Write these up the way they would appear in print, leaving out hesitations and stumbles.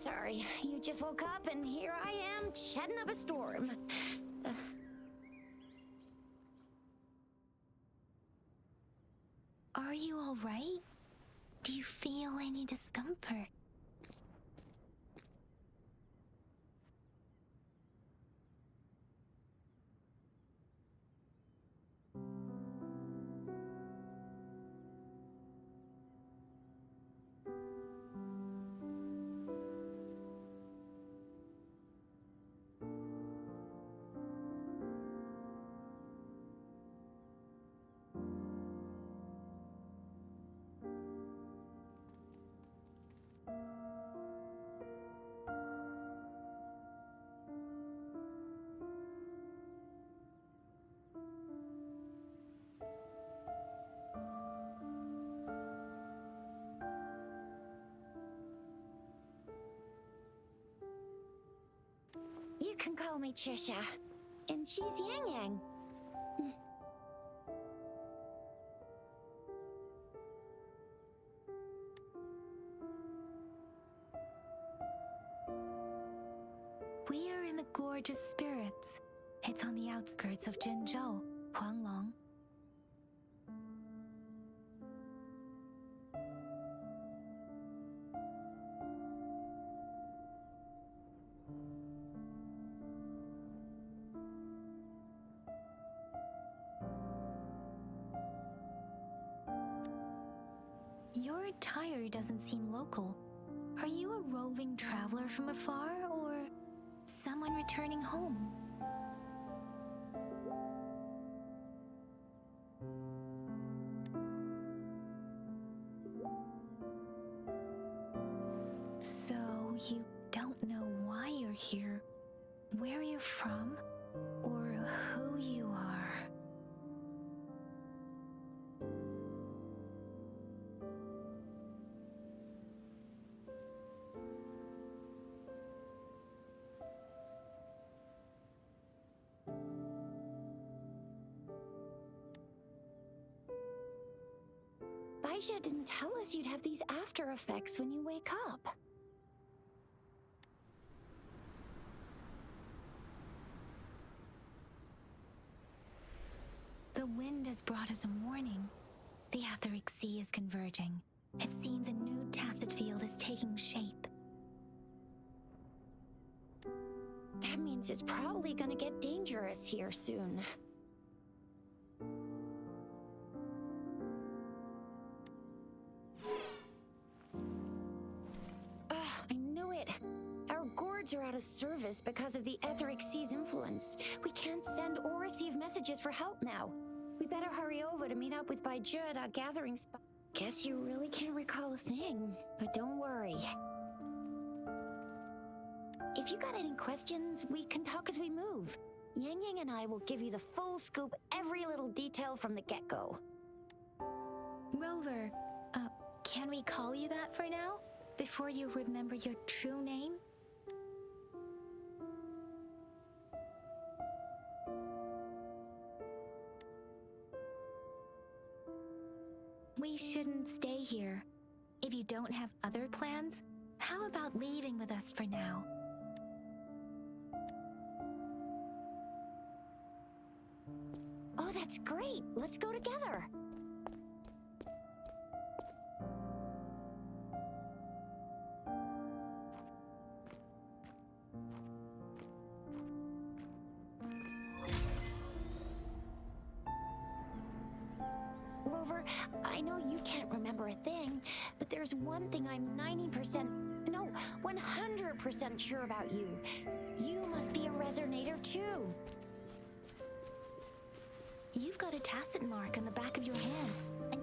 Sorry, you just woke up and here I am chatting up a storm. Are you all right? Do you feel any discomfort? You can call me Trisha, and she's Yang Yang. We are in the Gorgeous Spirits. It's on the outskirts of Jinzhou, Huanglong. Your attire doesn't seem local. Are you a roving traveler from afar, or someone returning home? So you don't know why you're here, where you're from, or who you are. Baisha didn't tell us you'd have these after effects when you wake up. The wind has brought us a warning. The Etheric Sea is converging. It seems a new tacit field is taking shape. That means it's probably gonna get dangerous here soon. I knew it. Our gourds are out of service because of the Etheric Sea's influence. We can't send or receive messages for help now. We better hurry over to meet up with Baiju at our gathering spot. Guess you really can't recall a thing, but don't worry. If you got any questions, we can talk as we move. Yang Yang and I will give you the full scoop, every little detail from the get-go. Rover, can we call you that for now? Before you remember your true name? We shouldn't stay here. If you don't have other plans, how about leaving with us for now? Oh, that's great. Let's go together. Rover, I know you can't remember a thing, but there's one thing I'm 90%, no, 100% sure about you. You must be a resonator too. You've got a tacit mark on the back of your hand, and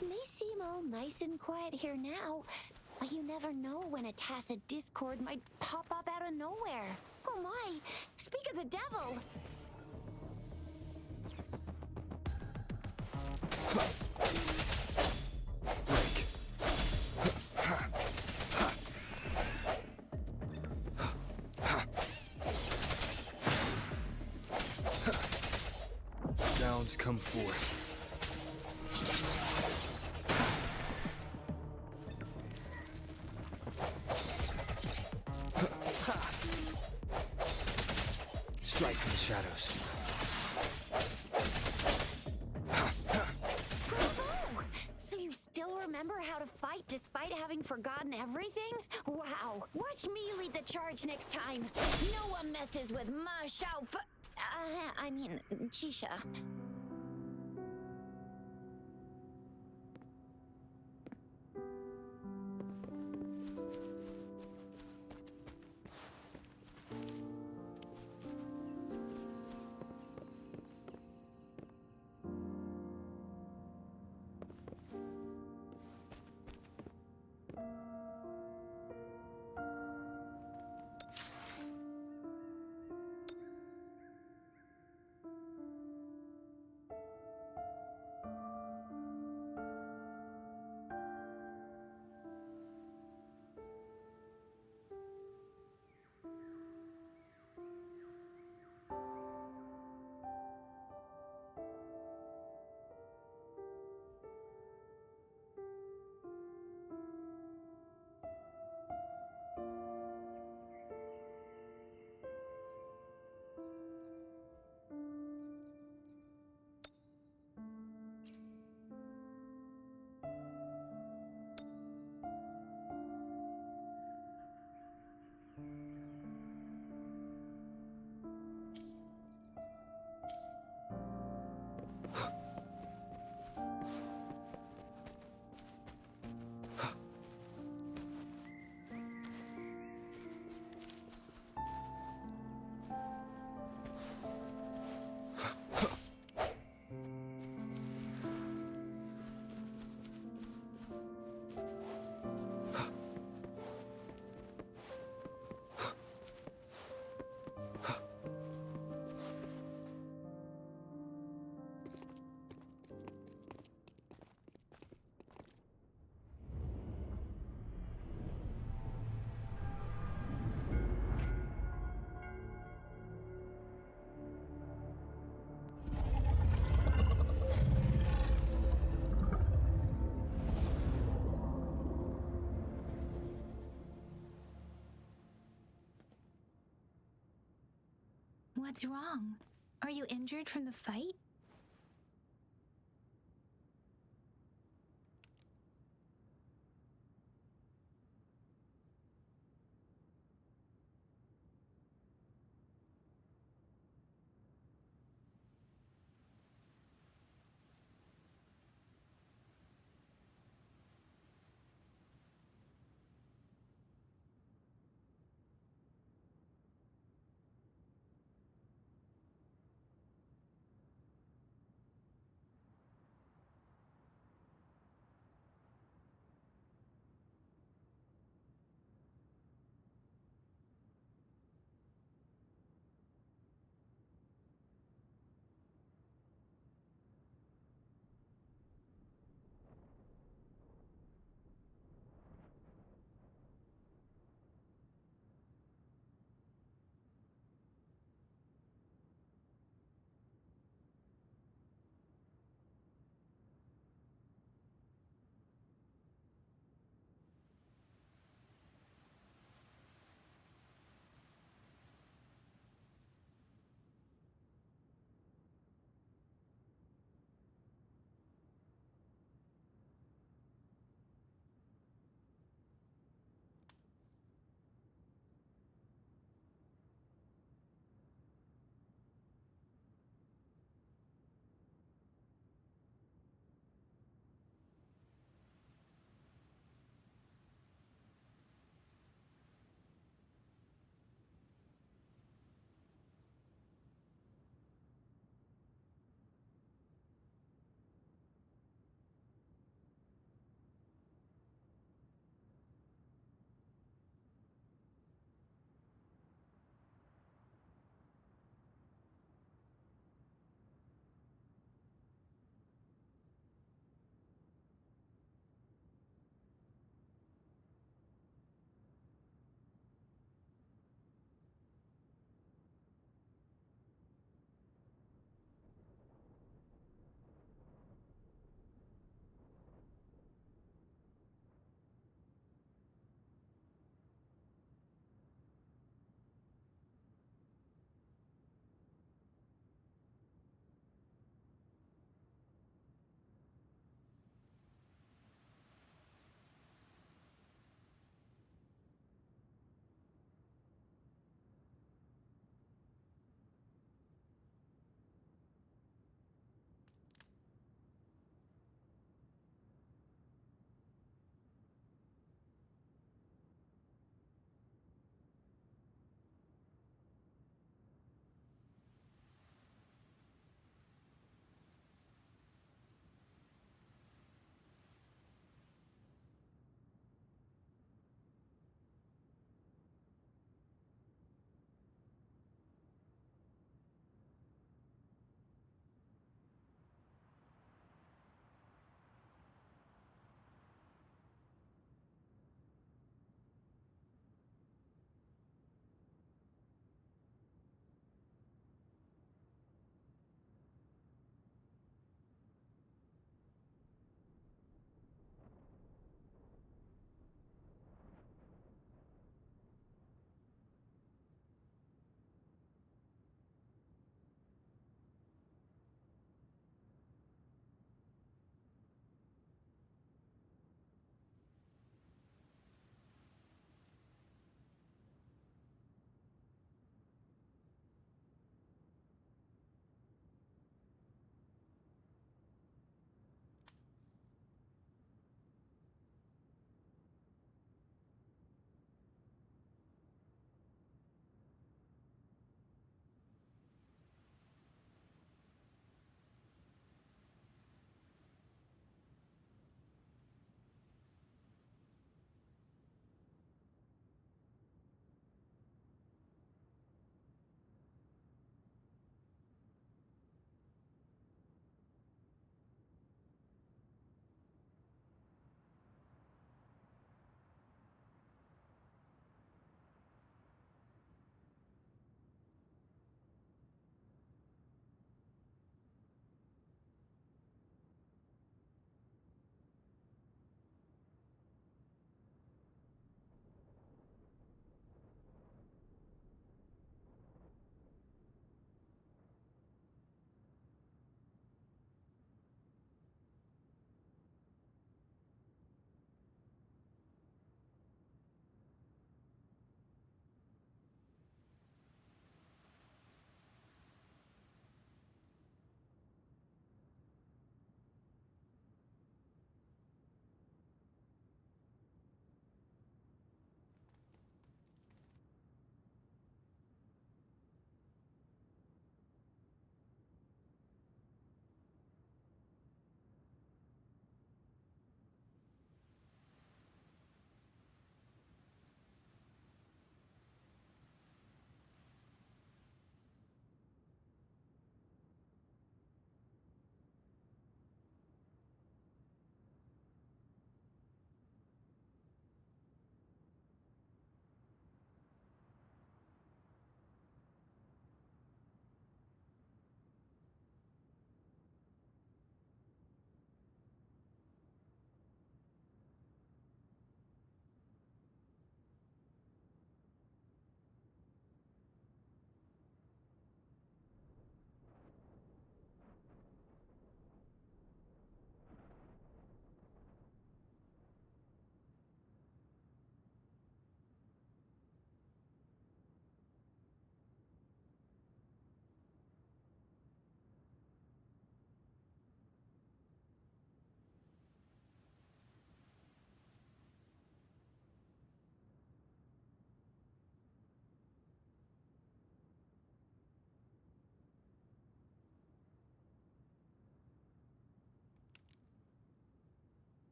It may seem all nice and quiet here now, but you never know when a tacit discord might pop up out of nowhere. Oh my! Speak of the devil! Break. Sounds come forth. Strike from the shadows. Bravo! So you still remember how to fight despite having forgotten everything? Wow! Watch me lead the charge next time. No one messes with my I mean, Chisha. What's wrong? Are you injured from the fight?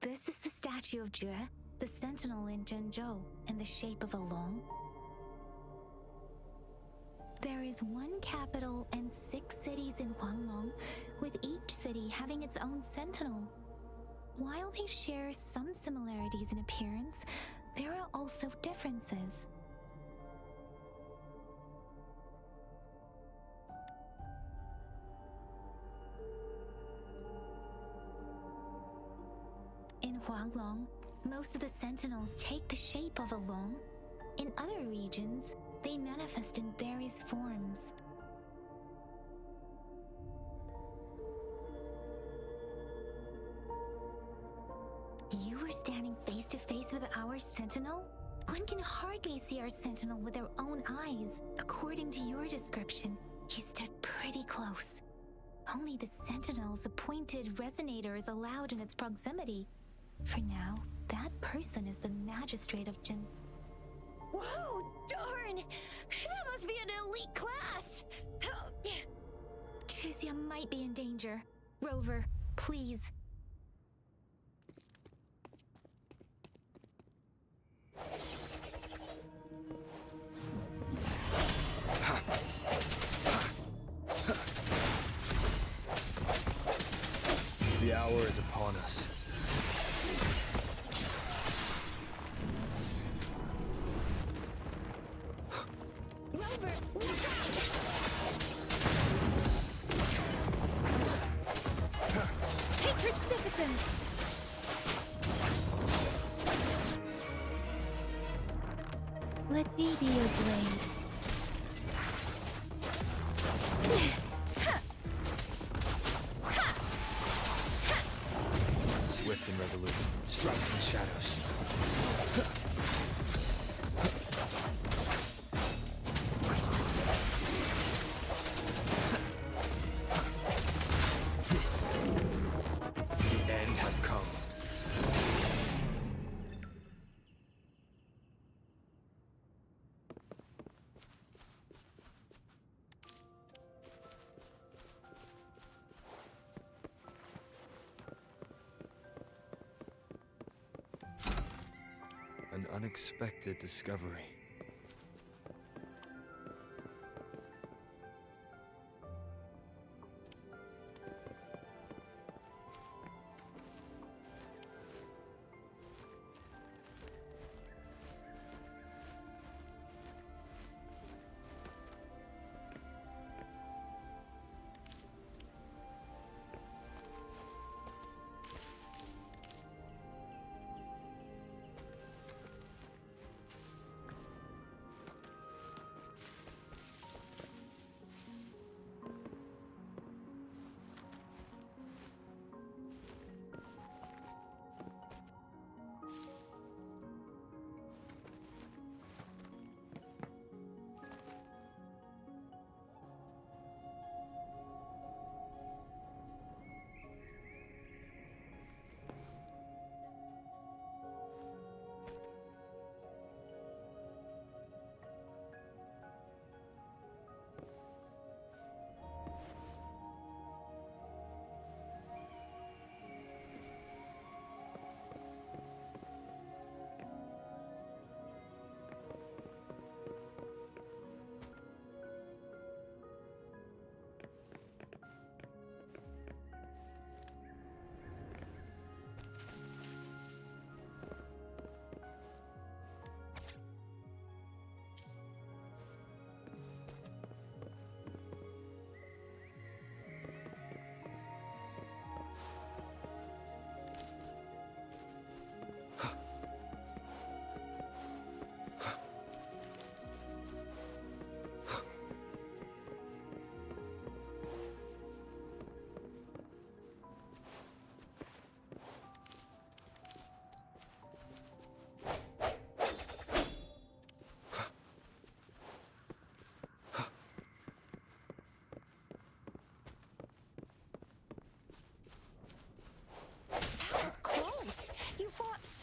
This is the statue of Jue, the sentinel in Zhenzhou, in the shape of a long. There is one capital and 6 cities in Huanglong, with each city having its own sentinel. While they share some similarities in appearance, there are also differences. In Huanglong, most of the sentinels take the shape of a long. In other regions, they manifest in various forms. You were standing face to face with our sentinel? One can hardly see our sentinel with their own eyes. According to your description, you stood pretty close. Only the sentinel's appointed resonator is allowed in its proximity. For now, that person is the magistrate of Jin. Whoa, darn! That must be an elite class! Chixia might be in danger. Rover, please. The hour is upon us. Rover, watch out! Take precipitance! Let me be your blade. Swift and resolute. Strike from the shadows. The end has come. An unexpected discovery.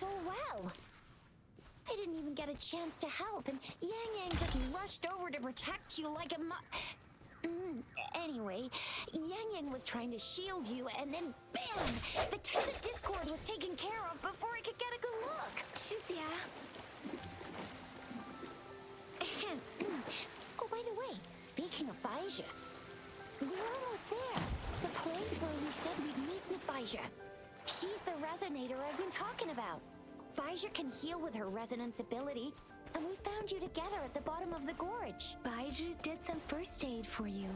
so well. I didn't even get a chance to help, and Yang Yang just rushed over to protect you like a Anyway, Yang Yin was trying to shield you, and then BAM! The Tacit Discord was taken care of before I could get a good look. Shizia. Oh, by the way, speaking of Baija, we're almost there. The place where we said we'd meet with Baija. She's the resonator I've been talking about. Baija can heal with her resonance ability, and we found you together at the bottom of the gorge. Baiju did some first aid for you.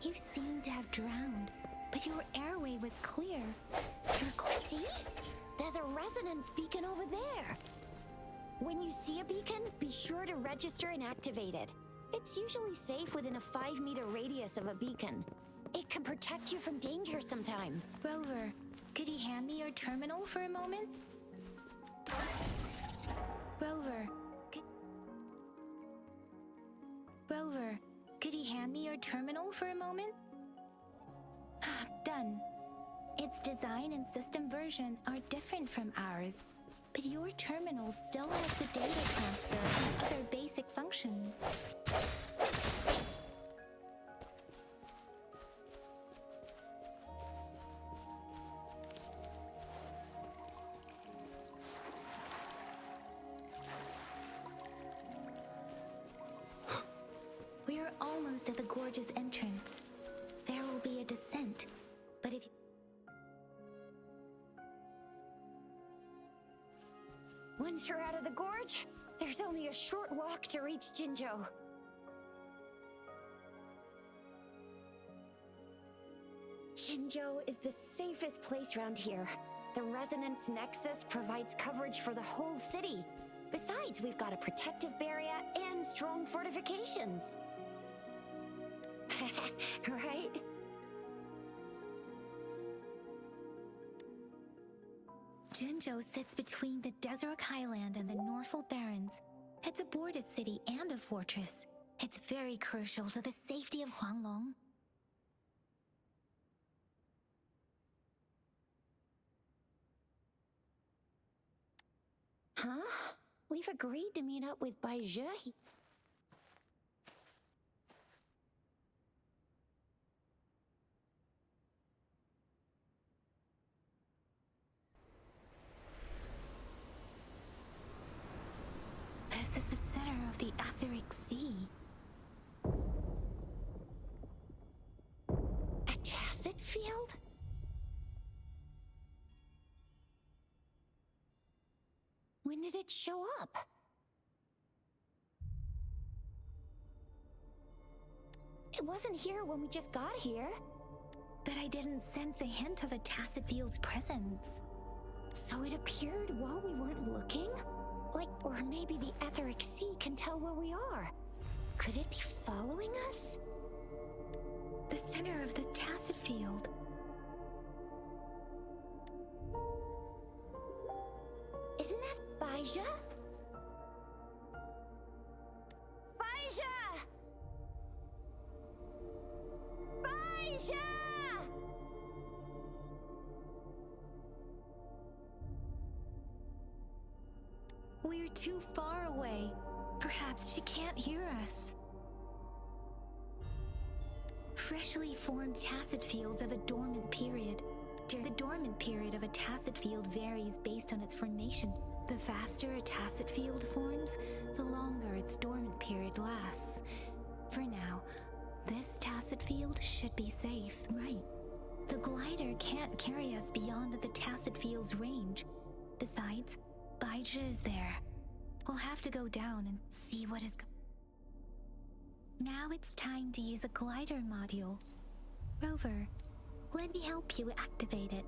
You seemed to have drowned, but your airway was clear. See? There's a resonance beacon over there. When you see a beacon, be sure to register and activate it. It's usually safe within a 5-meter radius of a beacon. It can protect you from danger sometimes. Rover, could you hand me your terminal for a moment? Rover, could you hand me your terminal for a moment? Done. Its design and system version are different from ours, but your terminal still has the data transfer and other basic functions. We are almost at the gorge's entrance. There will be a descent, but if Once you're out of the gorge, there's only a short walk to reach Jinzhou. Jinzhou is the safest place around here. The Resonance Nexus provides coverage for the whole city. Besides, we've got a protective barrier and strong fortifications. Right? Jinzhou sits between the Desert Highland and the Northful Barrens. It's a border city and a fortress. It's very crucial to the safety of Huanglong. Huh? We've agreed to meet up with Baija. This is the center of the Etheric Sea. A tacit field? When did it show up? It wasn't here when we just got here. But I didn't sense a hint of a tacit field's presence. So it appeared while we weren't looking? Like, or maybe the Etheric Sea can tell where we are. Could it be following us? The center of the tacit field. Isn't that Baija? Baija! Baija! We're too far away. Perhaps she can't hear us. Freshly formed tacit fields have a dormant period. The dormant period of a tacit field varies based on its formation. The faster a tacit field forms, the longer its dormant period lasts. For now, this tacit field should be safe, right? The glider can't carry us beyond the tacit field's range. Besides, Baija is there. We'll have to go down and see what is Now it's time to use the glider module. Rover, let me help you activate it.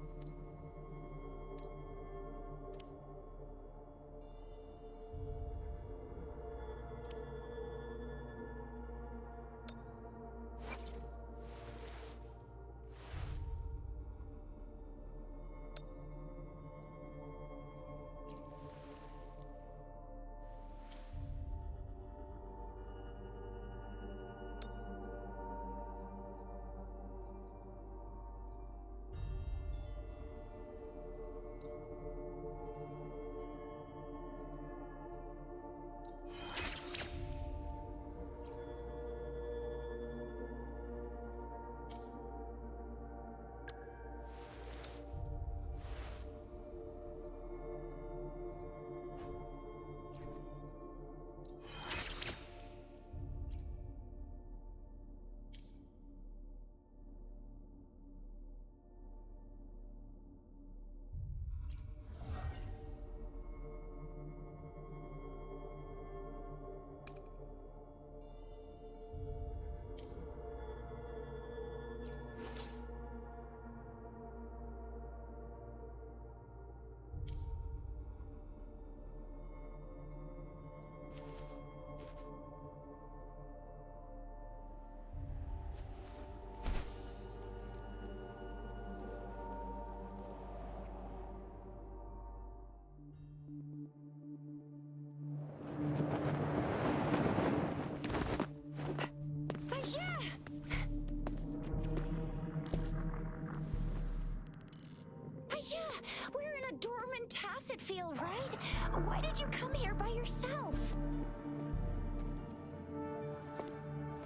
we're in a dormant tacit field, right? Why did you come here by yourself?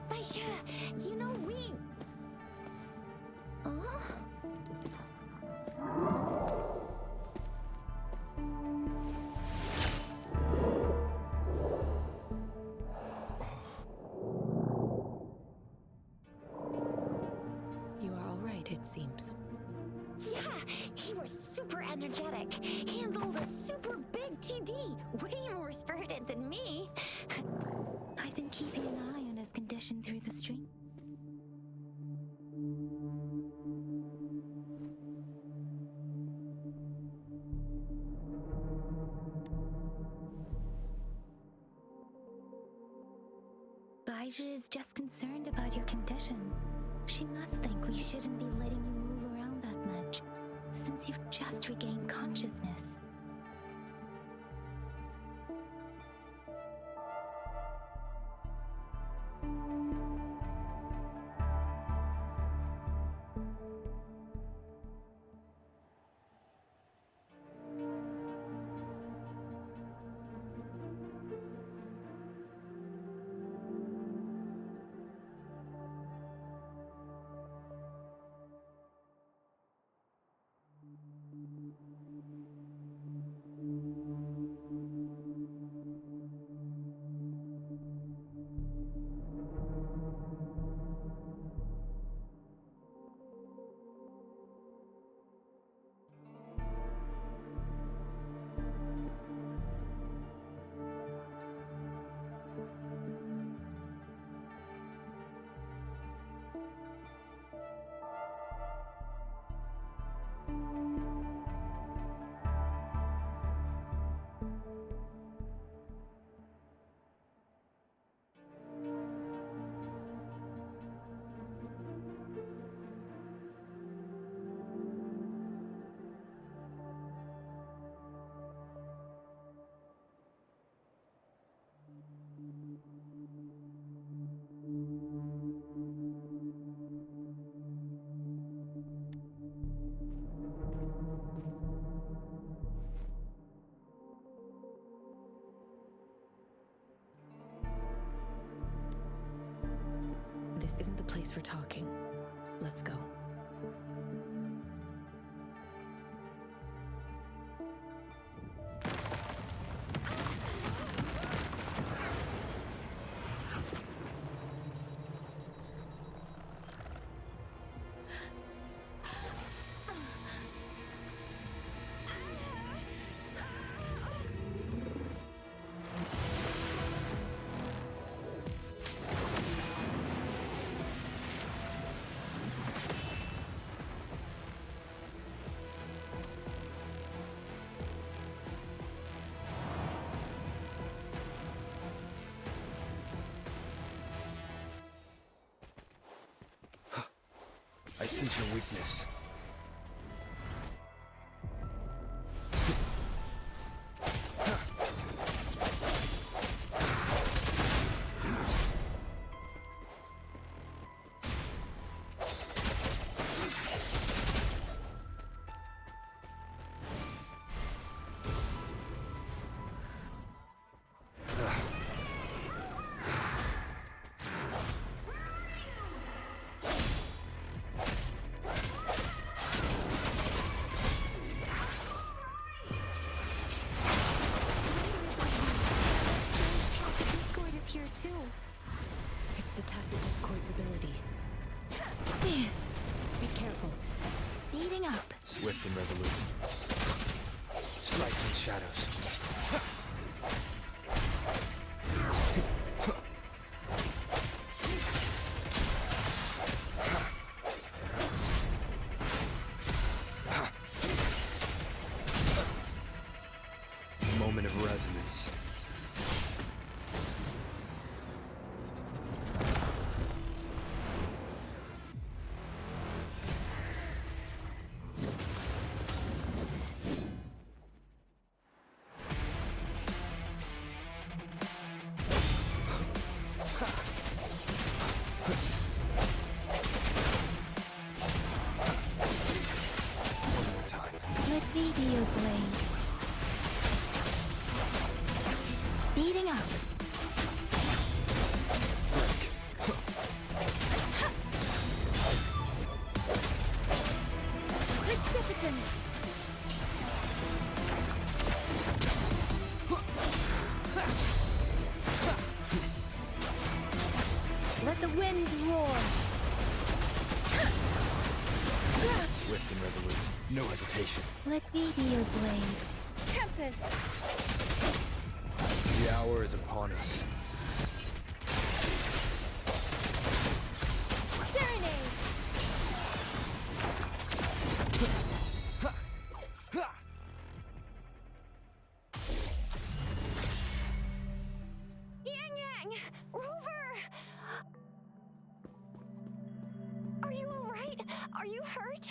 Baisha, you know we... Huh? You are all right, it seems. Yeah, he was super energetic. Handled a super big TD. Way more spirited than me. I've been keeping an eye on his condition through the stream. Baija is just concerned about your condition. She must think we shouldn't be letting you move around that much, since you've just regained consciousness. This isn't the place for talking. Let's go. I sense your weakness. It's the Tacit Discord's ability. Be careful. Speeding up. Swift and resolute. Strike from the shadows. Moment of resonance. Let me be your blade. Speeding up. Precipitance. Let the winds roar. Swift and resolute. No hesitation. Let me be your blade. Tempest. The hour is upon us. Serenade. Yang Yang! Rover! Are you alright? Are you hurt?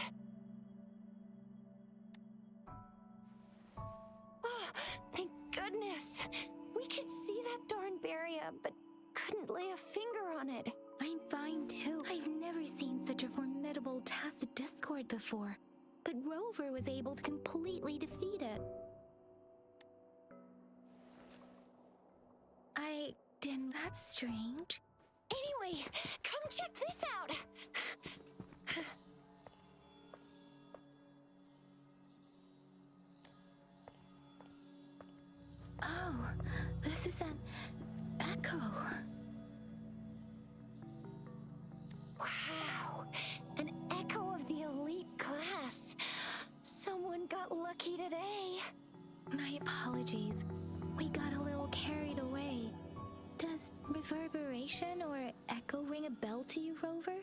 Oh, thank goodness. We could see that darn barrier, but couldn't lay a finger on it. I'm fine too. I've never seen such a formidable tacit discord before. But Rover was able to completely defeat it. I didn't. That's strange. Anyway, come check this out. Oh, this is an echo. Wow, an echo of the elite class. Someone got lucky today. My apologies. We got a little carried away. Does reverberation or echo ring a bell to you, Rover?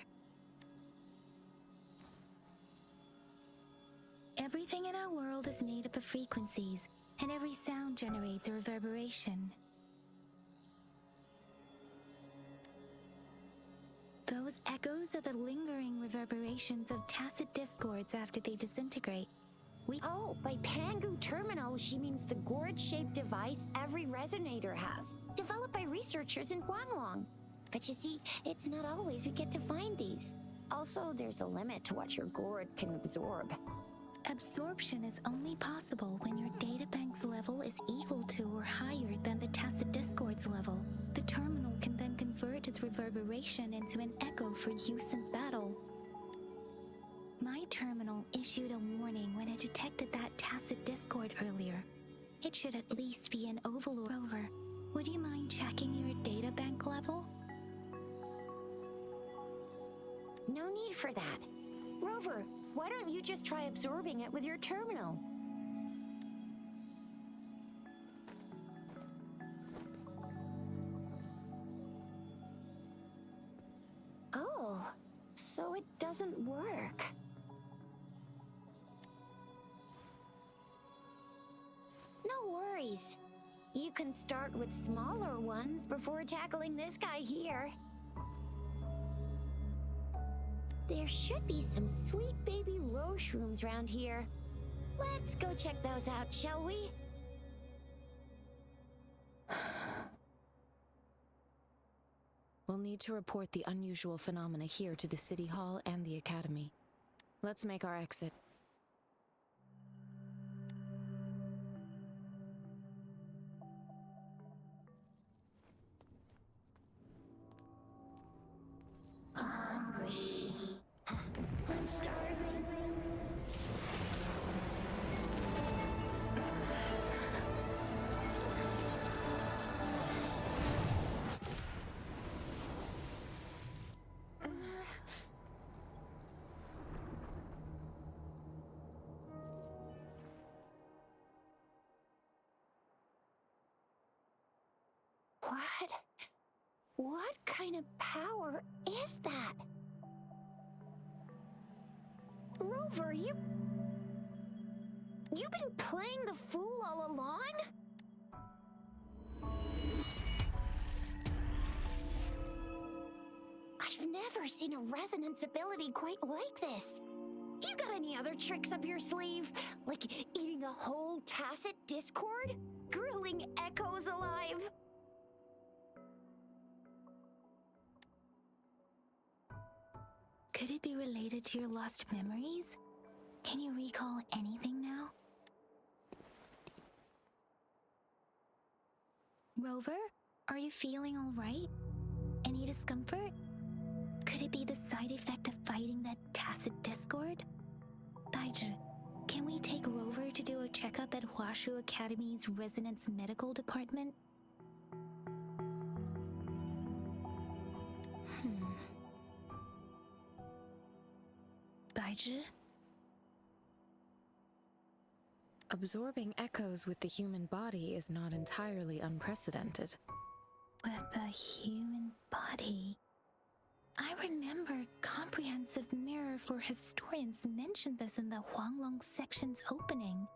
Everything in our world is made up of frequencies, and every sound generates a reverberation. Those echoes are the lingering reverberations of tacit discords after they disintegrate. Oh, by Pangu Terminal, she means the gourd-shaped device every resonator has, developed by researchers in Guanglong. But you see, it's not always we get to find these. Also, there's a limit to what your gourd can absorb. Absorption is only possible when your databank's level is equal to or higher than the tacit discord's level. The terminal can then convert its reverberation into an echo for use in battle. My terminal issued a warning when it detected that tacit discord earlier. It should at least be an overlord. Rover, would you mind checking your databank level? No need for that. Rover, why don't you just try absorbing it with your terminal? Oh, so it doesn't work. No worries. You can start with smaller ones before tackling this guy here. There should be some sweet baby rose shrooms around here. Let's go check those out, shall we? We'll need to report the unusual phenomena here to the City Hall and the Academy. Let's make our exit. Hungry. I'm starving. What? What kind of power is that? Rover, you've been playing the fool all along? I've never seen a resonance ability quite like this. You got any other tricks up your sleeve? Like eating a whole tacit discord? Grilling echoes alive? Could it be related to your lost memories? Can you recall anything now? Rover, are you feeling all right? Any discomfort? Could it be the side effect of fighting that tacit discord? Daiju, can we take Rover to do a checkup at Hwashu Academy's Resonance Medical Department? Daiju? Absorbing echoes with the human body is not entirely unprecedented. With the human body. I remember Comprehensive Mirror for Historians mentioned this in the Huanglong section's opening.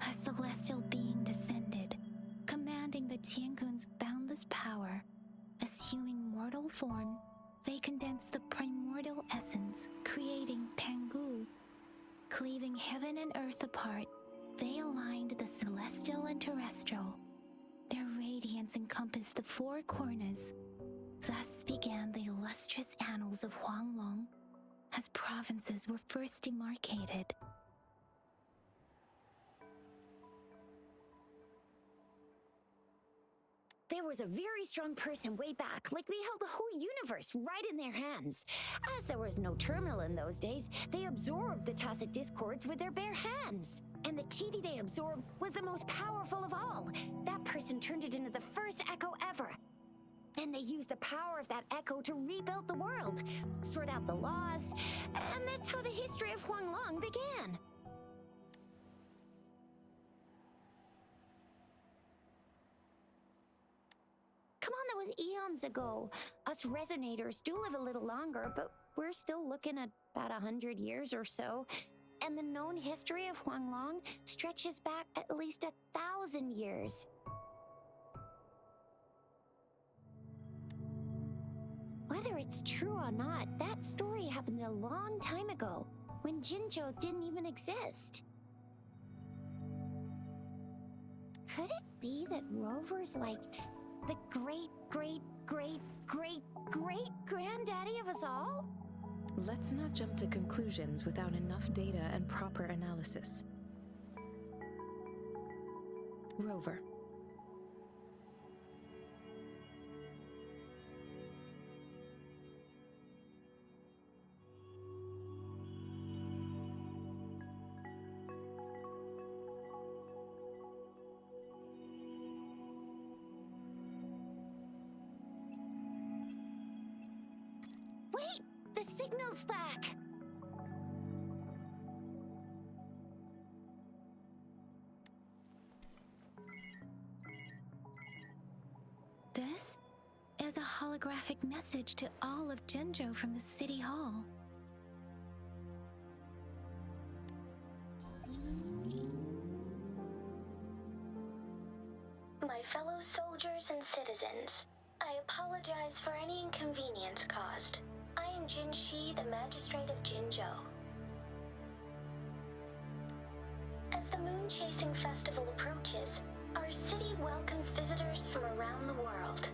A celestial being descended, commanding the Tiankun's boundless power. Assuming mortal form, they condensed the primordial essence, creating Pangu. Cleaving heaven and earth apart, they aligned the celestial and terrestrial. Their radiance encompassed the four corners. Thus began the illustrious annals of Huanglong, as provinces were first demarcated. There was a very strong person way back, like they held the whole universe right in their hands. As there was no terminal in those days, they absorbed the tacit discords with their bare hands. And the TD they absorbed was the most powerful of all. That person turned it into the first echo ever. Then they used the power of that echo to rebuild the world, sort out the laws, and that's how the history of Huanglong began. Come on, that was eons ago. Us resonators do live a little longer, but we're still looking at about 100 years or so. And the known history of Huanglong stretches back at least 1,000 years. Whether it's true or not, that story happened a long time ago, when Jinzhou didn't even exist. Could it be that Rover's like the great-great-great-great-great-granddaddy of us all? Let's not jump to conclusions without enough data and proper analysis. Rover. Wait! The signal's back! This is a holographic message to all of Jinzhou from the City Hall. My fellow soldiers and citizens, I apologize for any inconvenience caused. I am Jinshi, the Magistrate of Jinzhou. As the Moon-Chasing Festival approaches, our city welcomes visitors from around the world.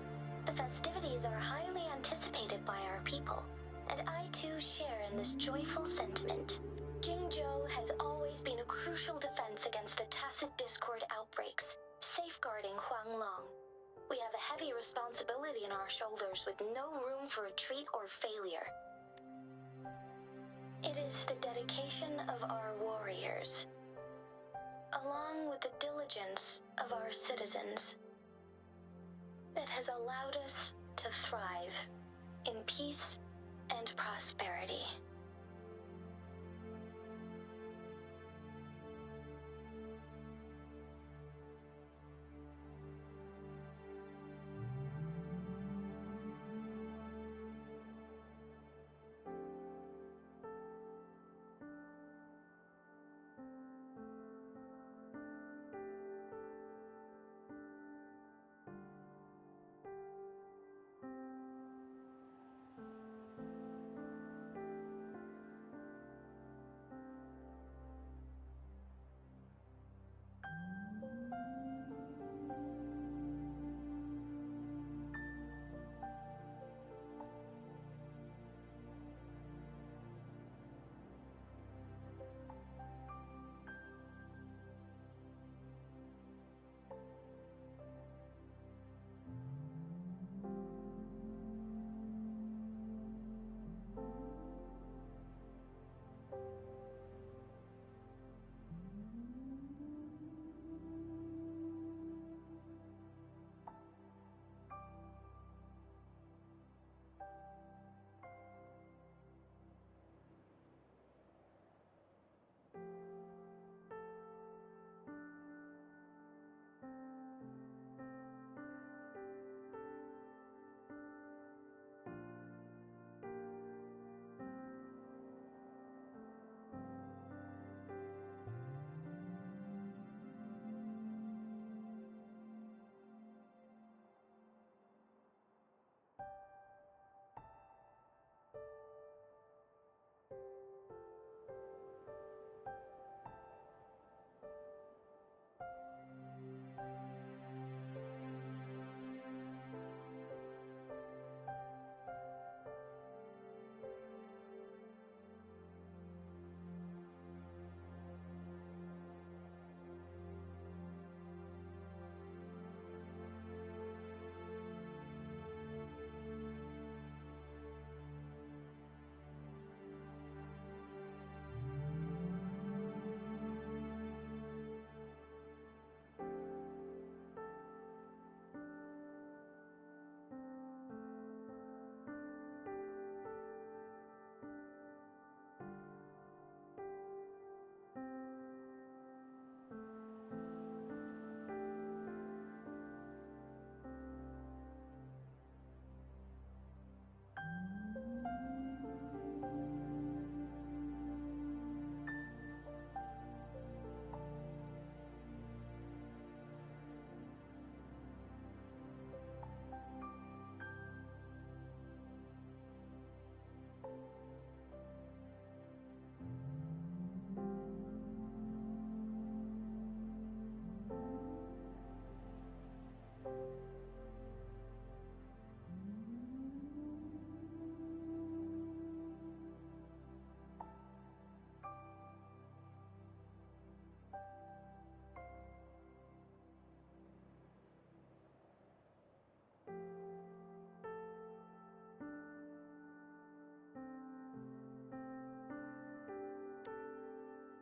The festivities are highly anticipated by our people, and I too share in this joyful sentiment. Jingzhou has always been a crucial defense against the tacit discord outbreaks, safeguarding Huanglong. We have a heavy responsibility on our shoulders with no room for retreat or failure. It is the dedication of our warriors, along with the diligence of our citizens, that has allowed us to thrive in peace and prosperity.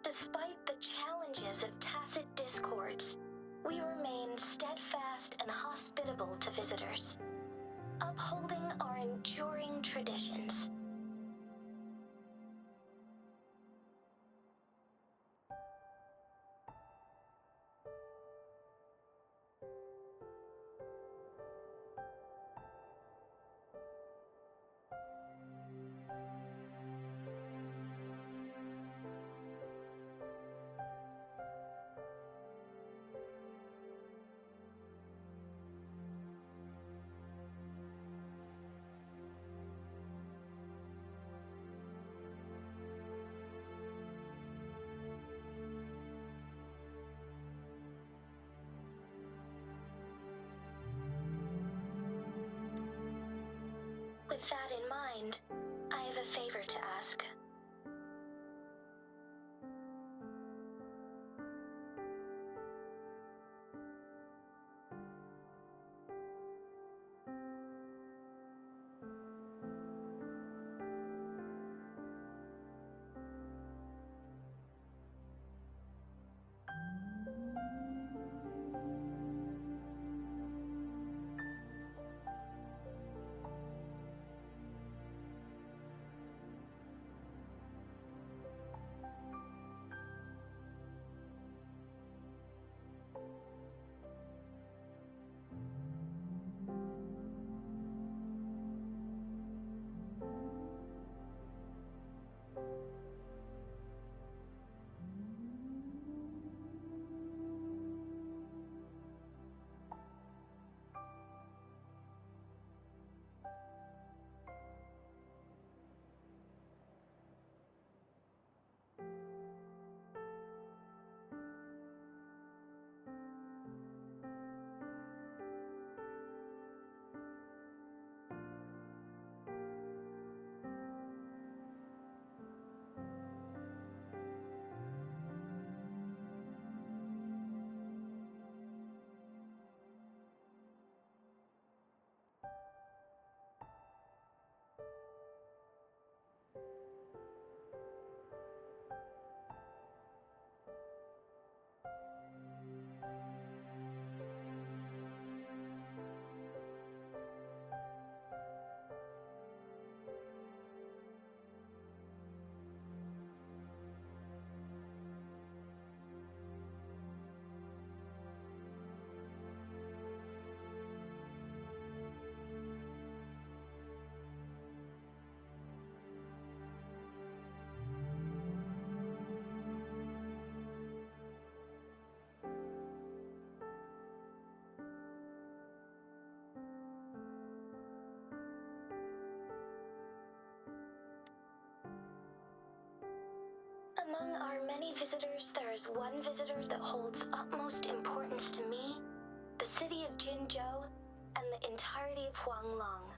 Despite the challenges of tacit discords, we remain steadfast and hospitable to visitors, upholding our enduring traditions. With that in mind, I have a favor to ask. Among our many visitors, there is one visitor that holds utmost importance to me, the city of Jinzhou, and the entirety of Huanglong.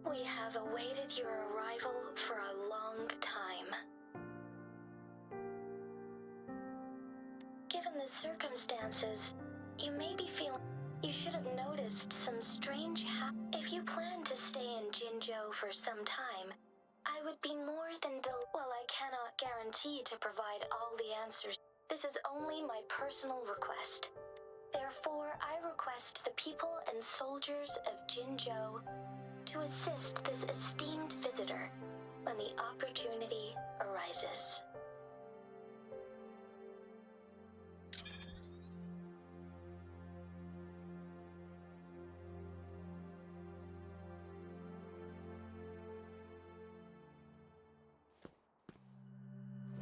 We have awaited your arrival for a long time. Given the circumstances, you may be feeling... You should have noticed some strange If you plan to stay in Jinzhou for some time, I would be more than While I cannot guarantee to provide all the answers, this is only my personal request. Therefore, I request the people and soldiers of Jinzhou to assist this esteemed visitor when the opportunity arises.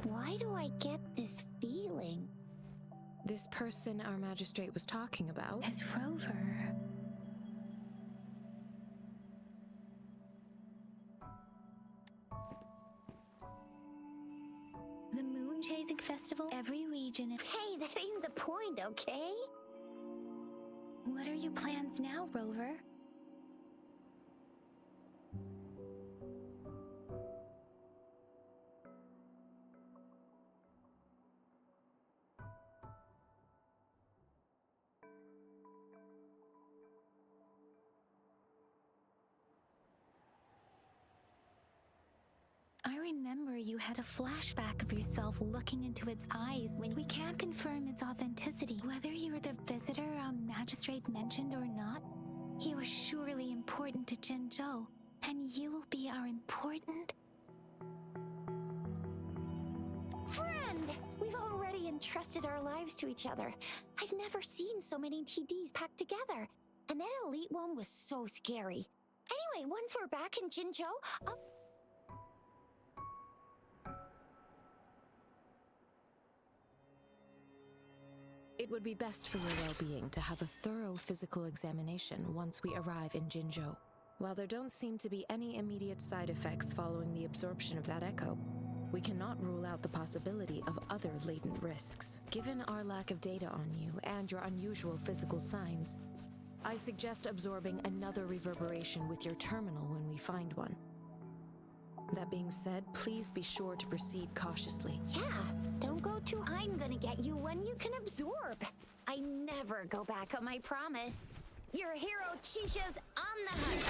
Why do I get this feeling? This person our magistrate was talking about? As Rover. The moon chasing festival, every region. Hey, that ain't the point, okay? What are your plans now, Rover? I remember you had a flashback of yourself looking into its eyes when we can't confirm its authenticity. Whether you were the visitor our magistrate mentioned or not, you are surely important to Jinzhou, and you will be our important... Friend! We've already entrusted our lives to each other. I've never seen so many TDs packed together. And that elite one was so scary. Anyway, once we're back in Jinzhou, It would be best for your well-being to have a thorough physical examination once we arrive in Jinzhou. While there don't seem to be any immediate side effects following the absorption of that echo, we cannot rule out the possibility of other latent risks. Given our lack of data on you and your unusual physical signs, I suggest absorbing another reverberation with your terminal when we find one. That being said, please be sure to proceed cautiously. yeah, don't go too... I'm gonna get you one you can absorb. I never go back on my promise. Your hero Chisha's on the hunt.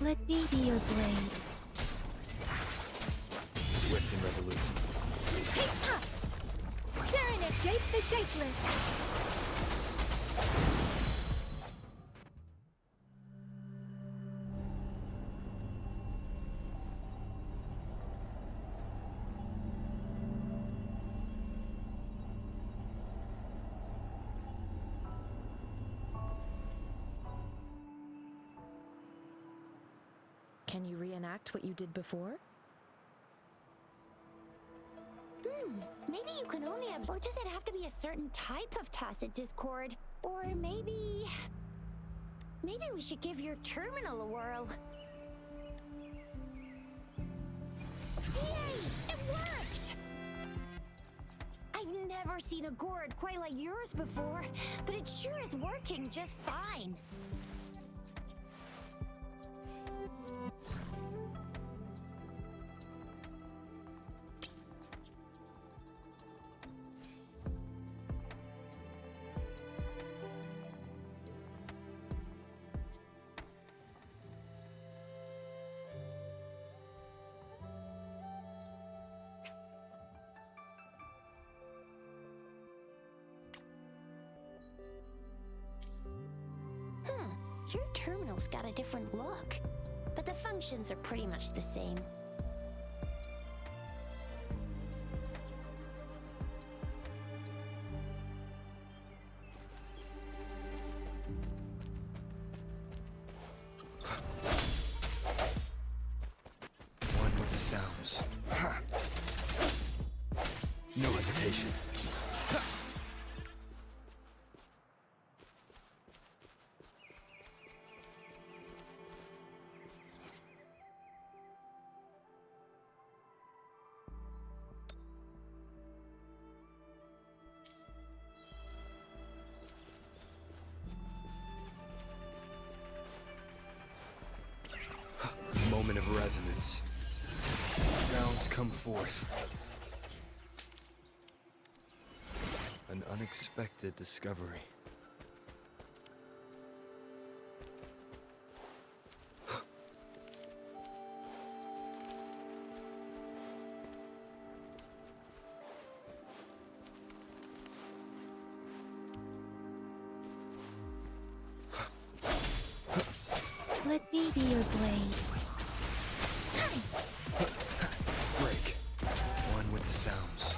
Let me be your blade. Swift and resolute. Hey, ha! Tyrannic shape the shapeless! Can you reenact what you did before? Maybe you can only absorb... Or does it have to be a certain type of tacit discord? Or maybe... Maybe we should give your terminal a whirl. Yay! It worked! I've never seen a gourd quite like yours before, but it sure is working just fine. Your terminal's got a different look, but the functions are pretty much the same. One with the sounds. No hesitation. come forth. An unexpected discovery. Let me be your blade. Break. One with the sounds.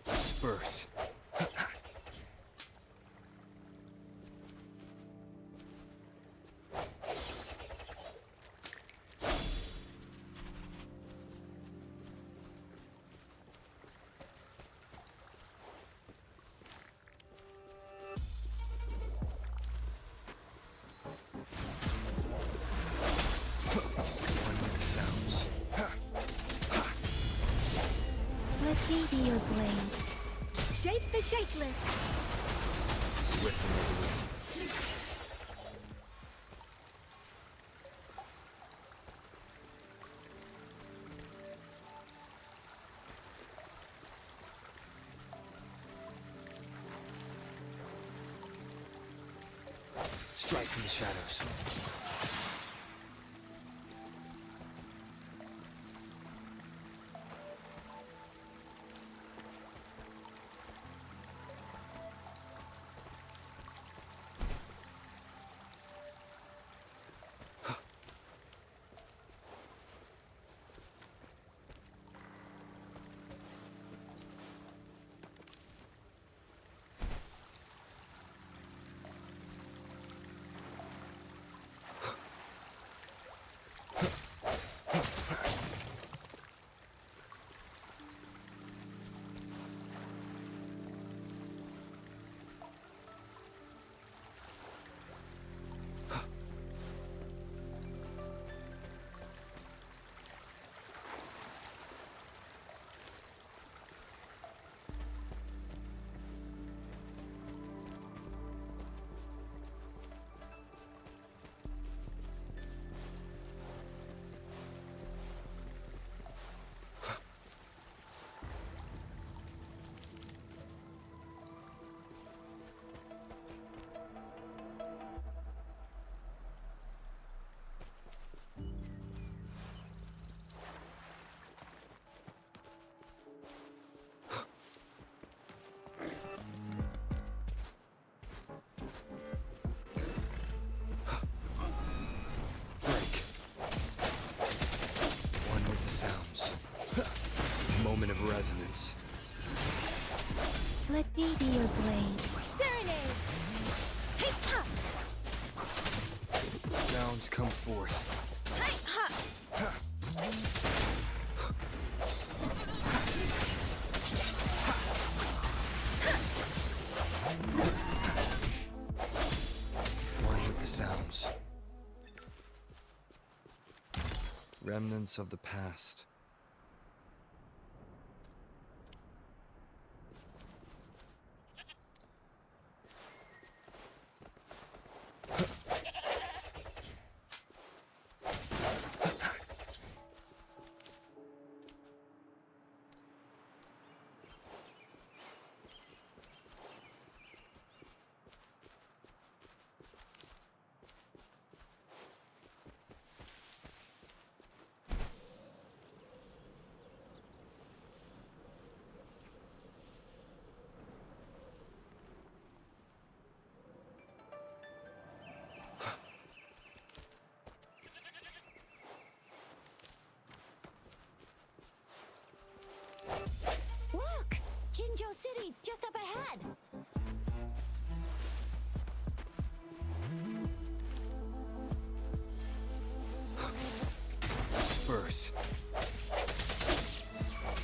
Disperse. One with the sounds. Let me be your blade. Shape the shapeless. Swift and resolute. Strike from the shadows. Break. One with the sounds. Moment of resonance. Let me be your blade. Serenade! Hey, ha! Sounds come forth. Hey, ha! One with the sounds. Remnants of the past.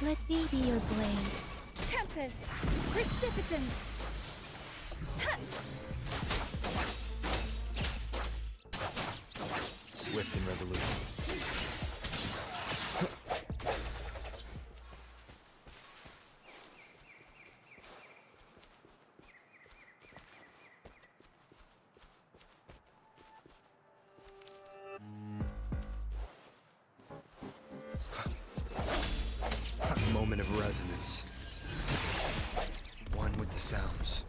Let me be your blade. Tempest! Precipitance! Swift and resolute. Moment of resonance. One with the sounds.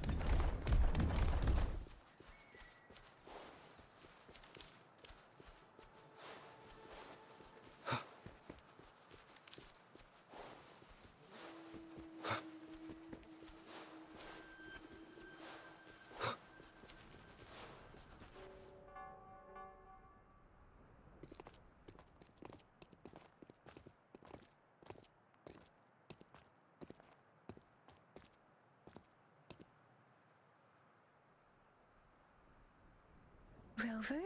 Rover?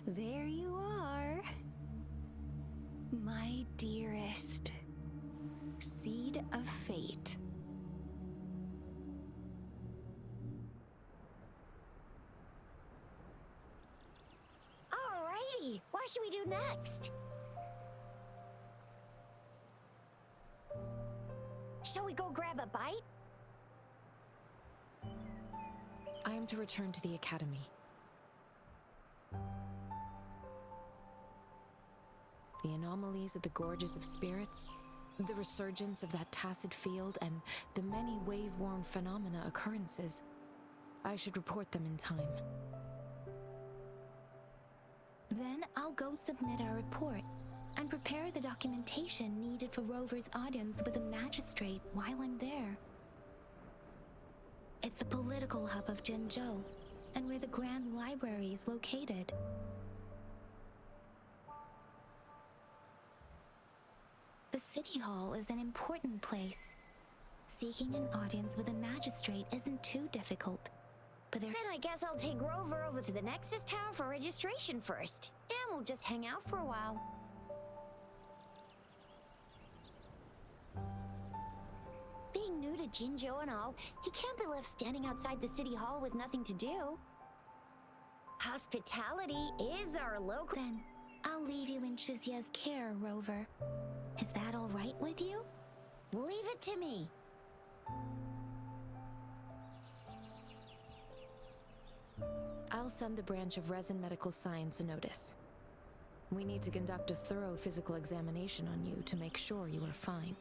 There you are. My dearest. Seed of fate. Alrighty, what should we do next? Shall we go grab a bite? I am to return to the academy. The anomalies of the gorges of spirits, the resurgence of that tacit field, and the many wave-worn phenomena occurrences. I should report them in time. Then I'll go submit our report and prepare the documentation needed for Rover's audience with a magistrate while I'm there. It's the political hub of Jinzhou, and where the Grand Library is located. The City Hall is an important place. Seeking an audience with a magistrate isn't too difficult, but there— Then I guess I'll take Rover over to the Nexus Tower for registration first, and we'll just hang out for a while. Being new to Jinzhou and all, he can't be left standing outside the City Hall with nothing to do. Hospitality is our local— Then I'll leave you in Shizia's care, Rover. Is that all right with you? Leave it to me. I'll send the branch of Resin Medical Science a notice. We need to conduct a thorough physical examination on you to make sure you are fine.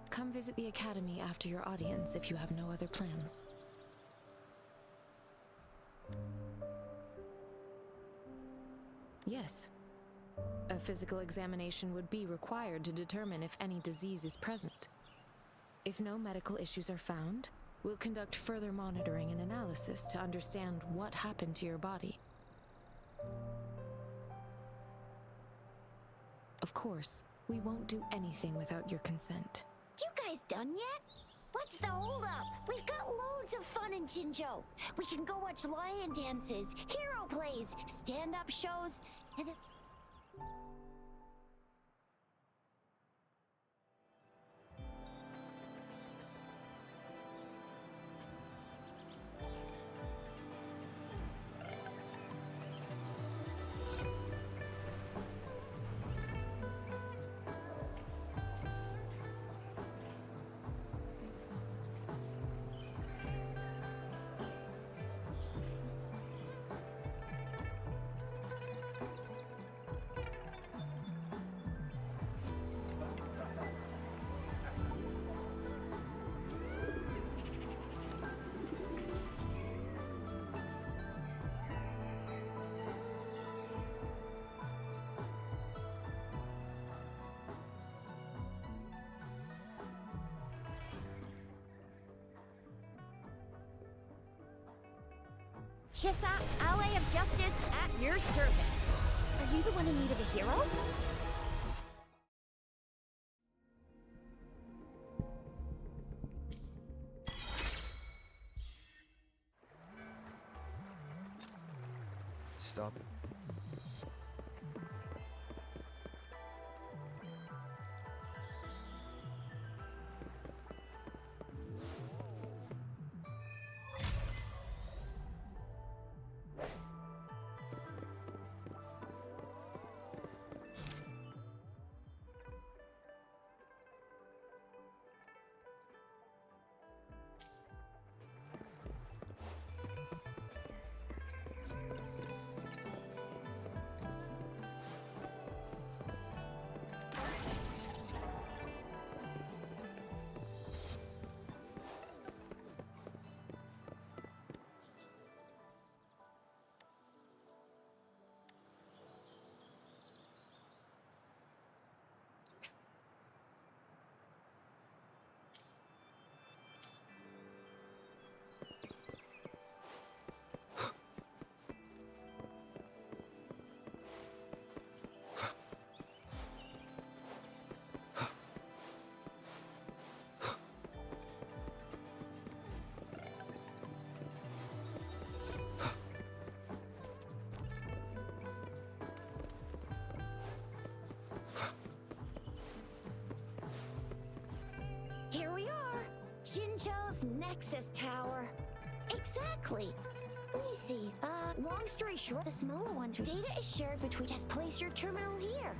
Come visit the academy after your audience if you have no other plans. Yes. A physical examination would be required to determine if any disease is present. If no medical issues are found, we'll conduct further monitoring and analysis to understand what happened to your body. Of course, we won't do anything without your consent. You guys done yet? What's the holdup? We've got loads of fun in Jinzhou. We can go watch lion dances, hero plays, stand-up shows, and then— Chissa, Ally of Justice, at your service. Are you the one in need of a hero? Stop it. Here we are, Jinzhou's Nexus Tower. Exactly. Let me see. Long story short, the smaller ones, data is shared between. Just place your terminal here.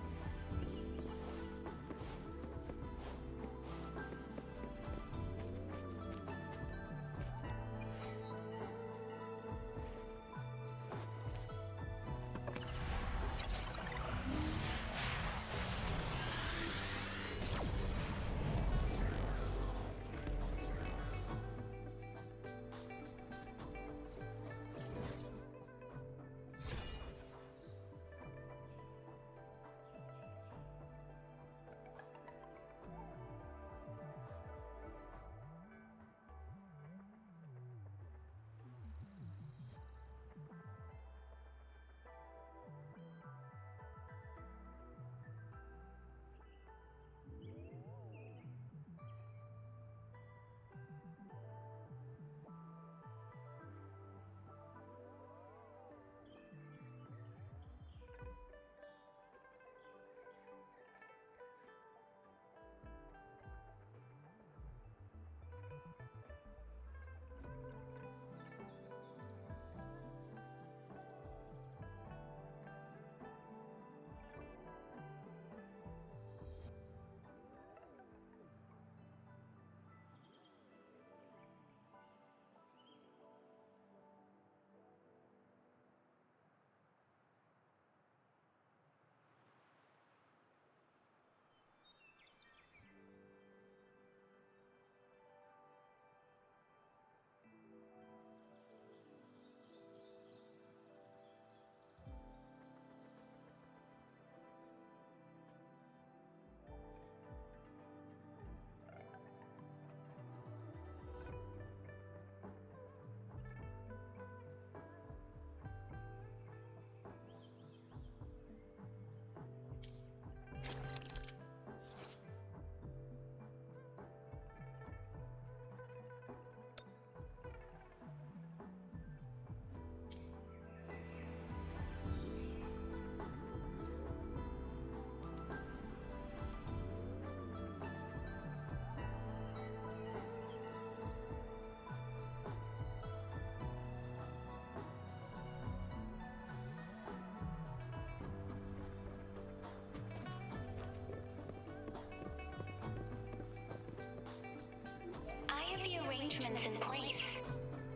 arrangements in place.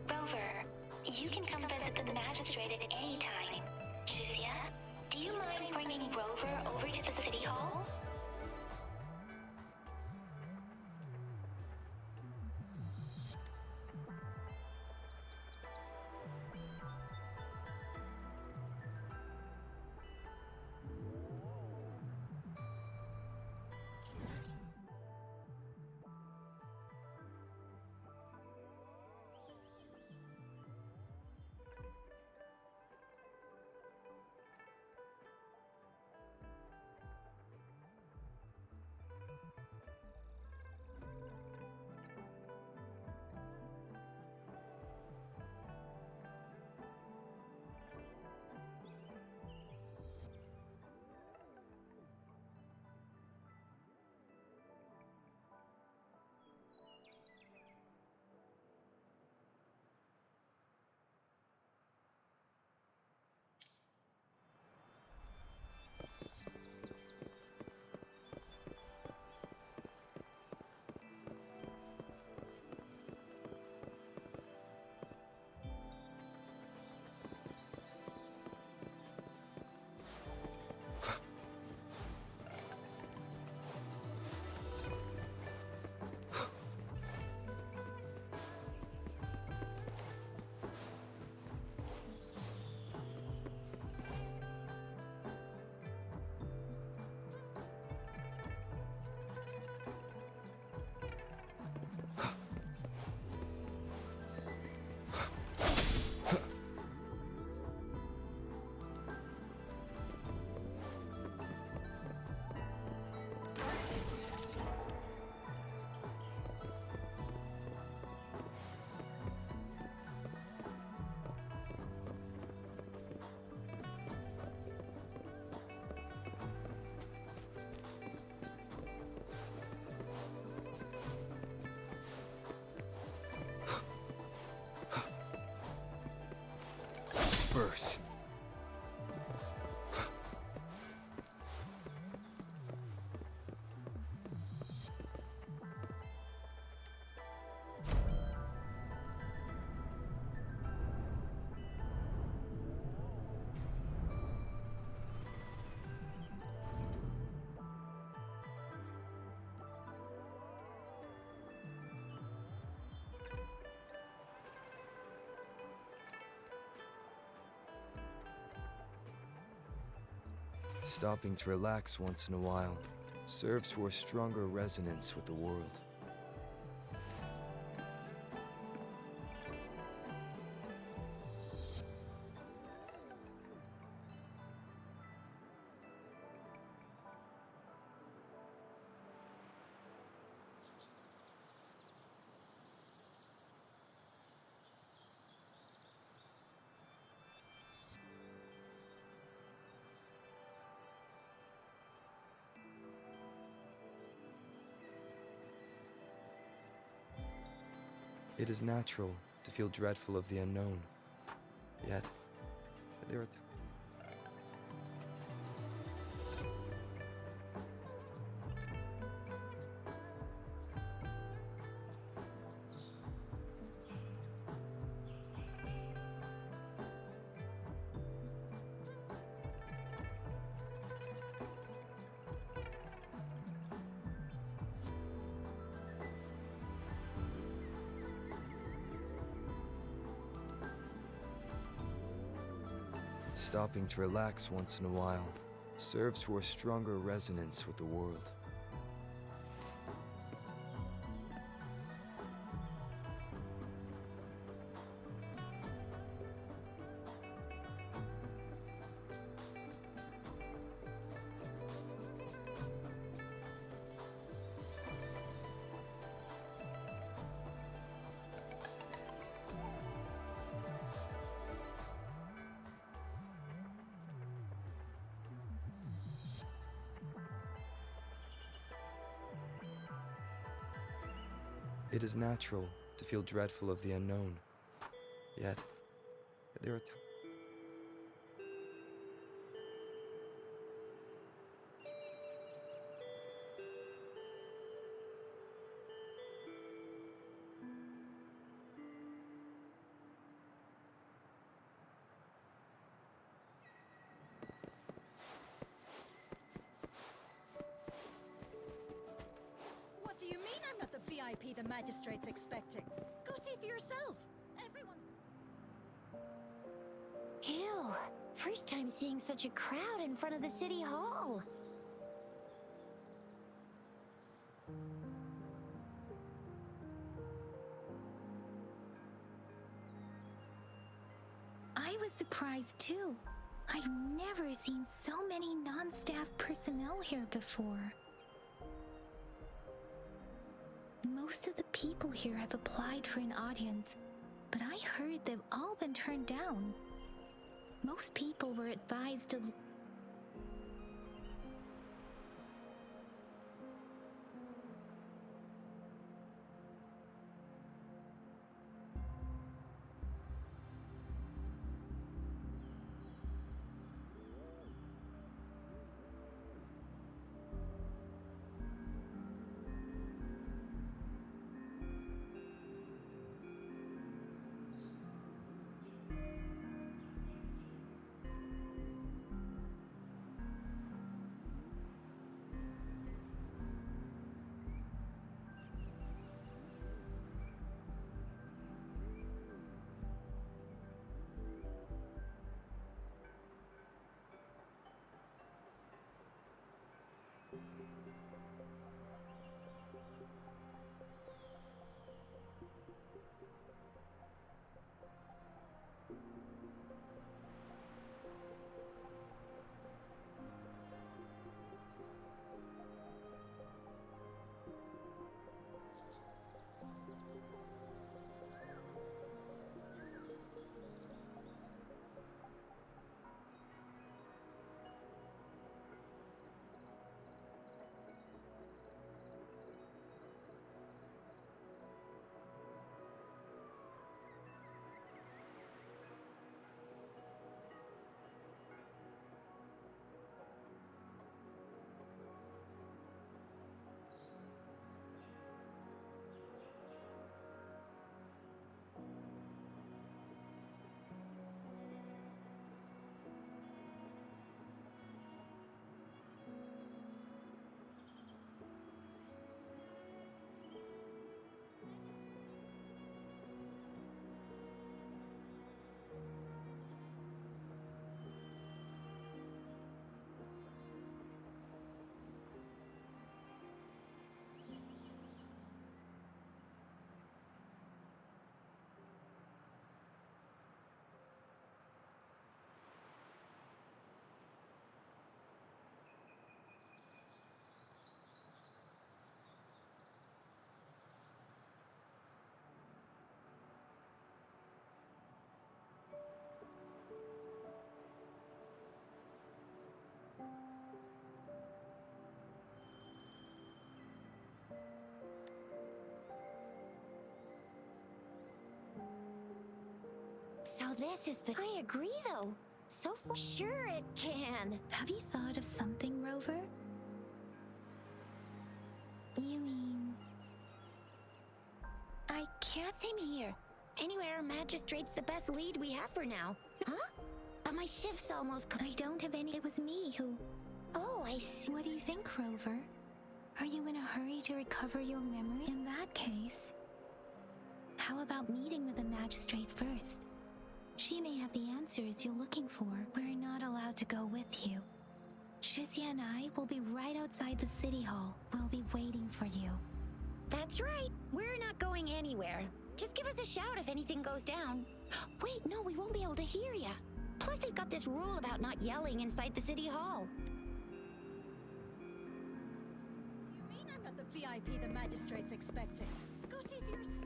Rover, you can come visit the magistrate at any time. Juzia, do you mind bringing Rover over to the city hall? disperse. Stopping to relax once in a while serves for a stronger resonance with the world. It is natural to feel dreadful of the unknown. Yet, there are times. Stopping to relax once in a while serves for a stronger resonance with the world. It is natural to feel dreadful of the unknown. Yet, there are times. What do you mean I'm not the VIP the magistrate's expecting? Go see for yourself. Everyone's... Ew. First time seeing such a crowd in front of the city hall. I was surprised too. I've never seen so many non-staff personnel here before. Most of the people here have applied for an audience, but I heard they've all been turned down. Most people were advised to... So this is the... I agree, though. So far, sure it can. Have you thought of something, Rover? You mean... I can't... Same here. Anyway, our magistrate's the best lead we have for now. Huh? But my shift's almost... I don't have any... It was me who... Oh, I see. What do you think, Rover? Are you in a hurry to recover your memory? In that case, how about meeting with the magistrate first? She may have the answers you're looking for. We're not allowed to go with you. Shizia and I will be right outside the city hall. We'll be waiting for you. That's right. We're not going anywhere. Just give us a shout if anything goes down. Wait, no, we won't be able to hear ya. Plus, they've got this rule about not yelling inside the city hall. Do you mean I'm not the VIP the magistrate's expecting? Go see for yourself.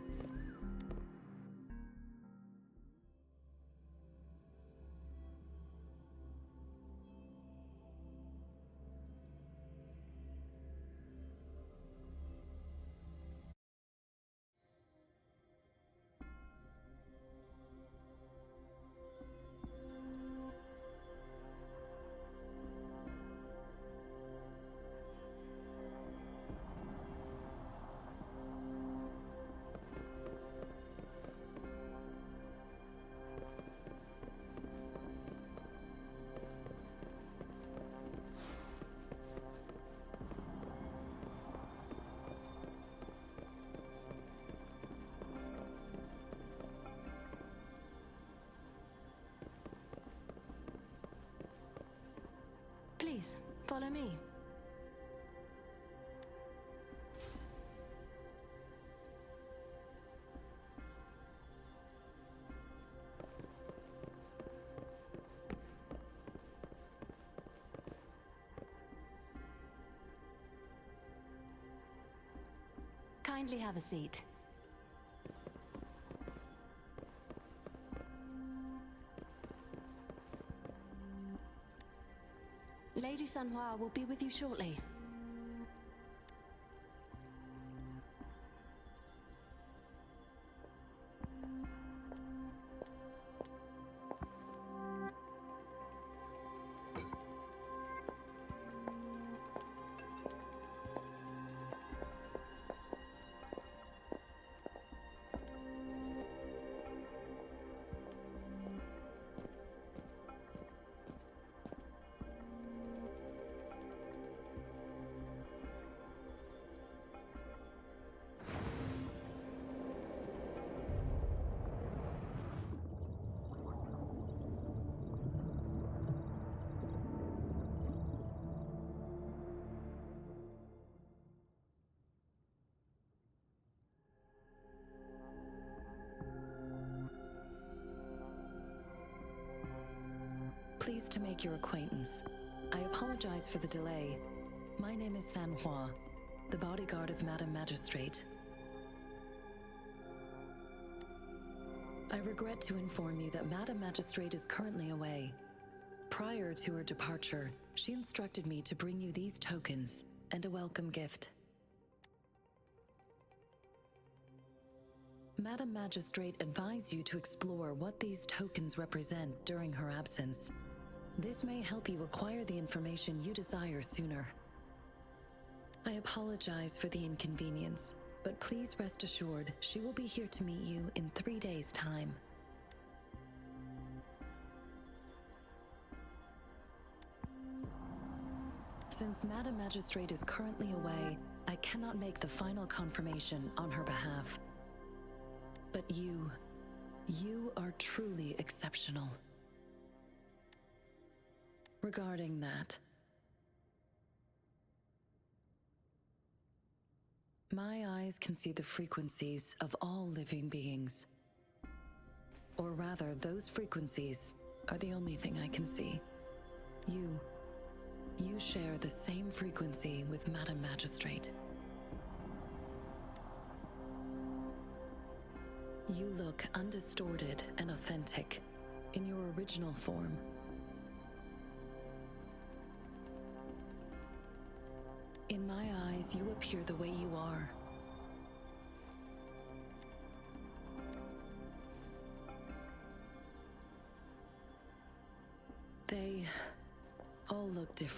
Please, follow me. Kindly have a seat. Lady Sanhua will be with you shortly. Pleased to make your acquaintance. I apologize for the delay. My name is Sanhua, the bodyguard of Madam Magistrate. I regret to inform you that Madam Magistrate is currently away. Prior to her departure, she instructed me to bring you these tokens and a welcome gift. Madam Magistrate advised you to explore what these tokens represent during her absence. This may help you acquire the information you desire sooner. I apologize for the inconvenience, but please rest assured she will be here to meet you in 3 days' time. Since Madam Magistrate is currently away, I cannot make the final confirmation on her behalf. But you are truly exceptional. Regarding that, my eyes can see the frequencies of all living beings. Or rather, those frequencies are the only thing I can see. You share the same frequency with Madam Magistrate. You look undistorted and authentic in your original form. In my eyes, you appear the way you are.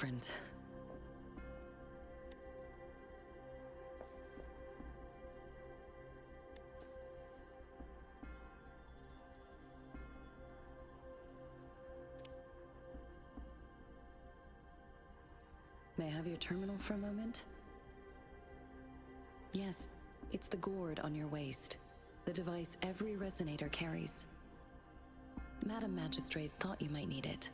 different. May I have your terminal for a moment? Yes, it's the gourd on your waist, the device every resonator carries. Madam Magistrate thought you might need it.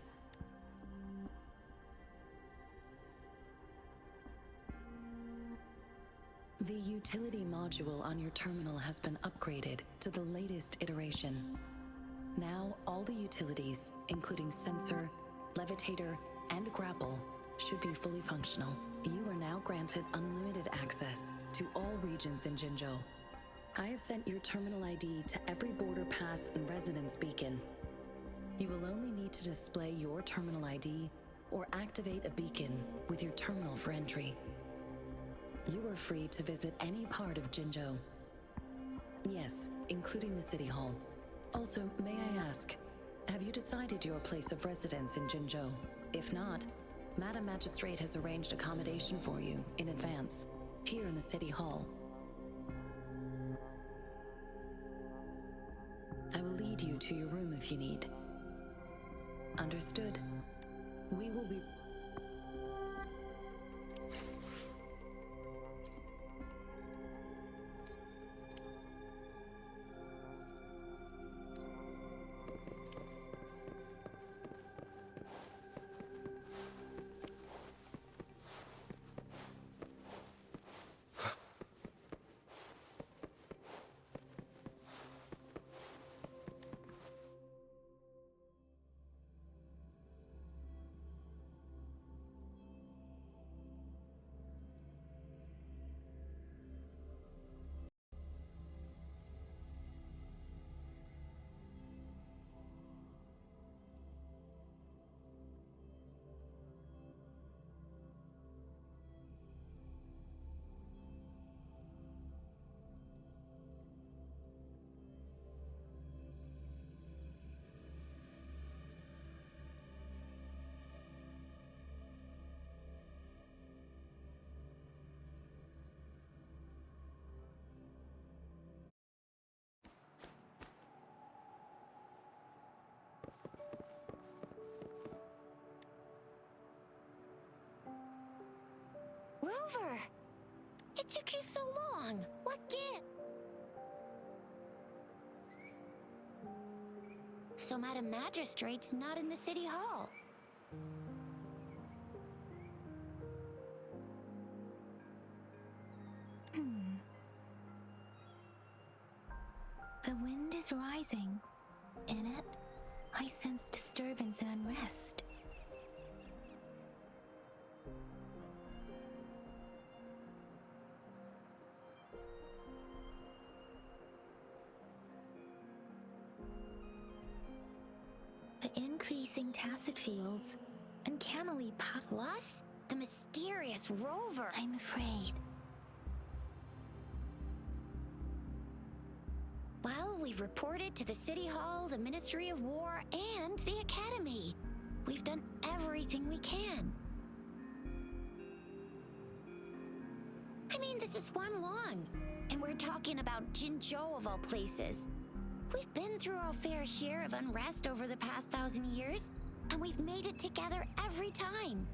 The utility module on your terminal has been upgraded to the latest iteration. Now, all the utilities, including sensor, levitator, and grapple, should be fully functional. You are now granted unlimited access to all regions in Jinzhou. I have sent your terminal ID to every border pass and residence beacon. You will only need to display your terminal ID or activate a beacon with your terminal for entry. You are free to visit any part of Jinzhou. Yes, including the City Hall. Also, may I ask, have you decided your place of residence in Jinzhou? If not, Madam Magistrate has arranged accommodation for you in advance, here in the City Hall. I will lead you to your room if you need. Understood. We will be... Rover! It took you so long! What gift? So Madam Magistrate's not in the City Hall. The wind is rising. In it, I sense disturbance and unrest. The increasing tacit fields uncannily Plus, the mysterious Rover. I'm afraid. Well, we've reported to the City Hall, the Ministry of War, and the Academy. We've done everything we can. I mean, this is one long, and we're talking about Jinzhou of all places. We've been through our fair share of unrest over the past 1,000 years, and we've made it together every time.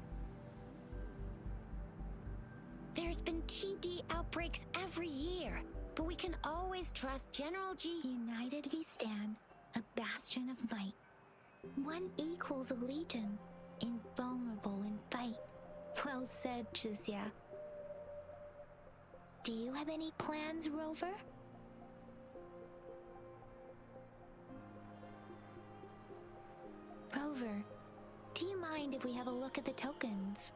There's been TD outbreaks every year, but we can always trust General G. United we stand, a bastion of might. One equals a legion, invulnerable in fight. Well said, Chixia. Do you have any plans, Rover? Rover, do you mind if we have a look at the tokens?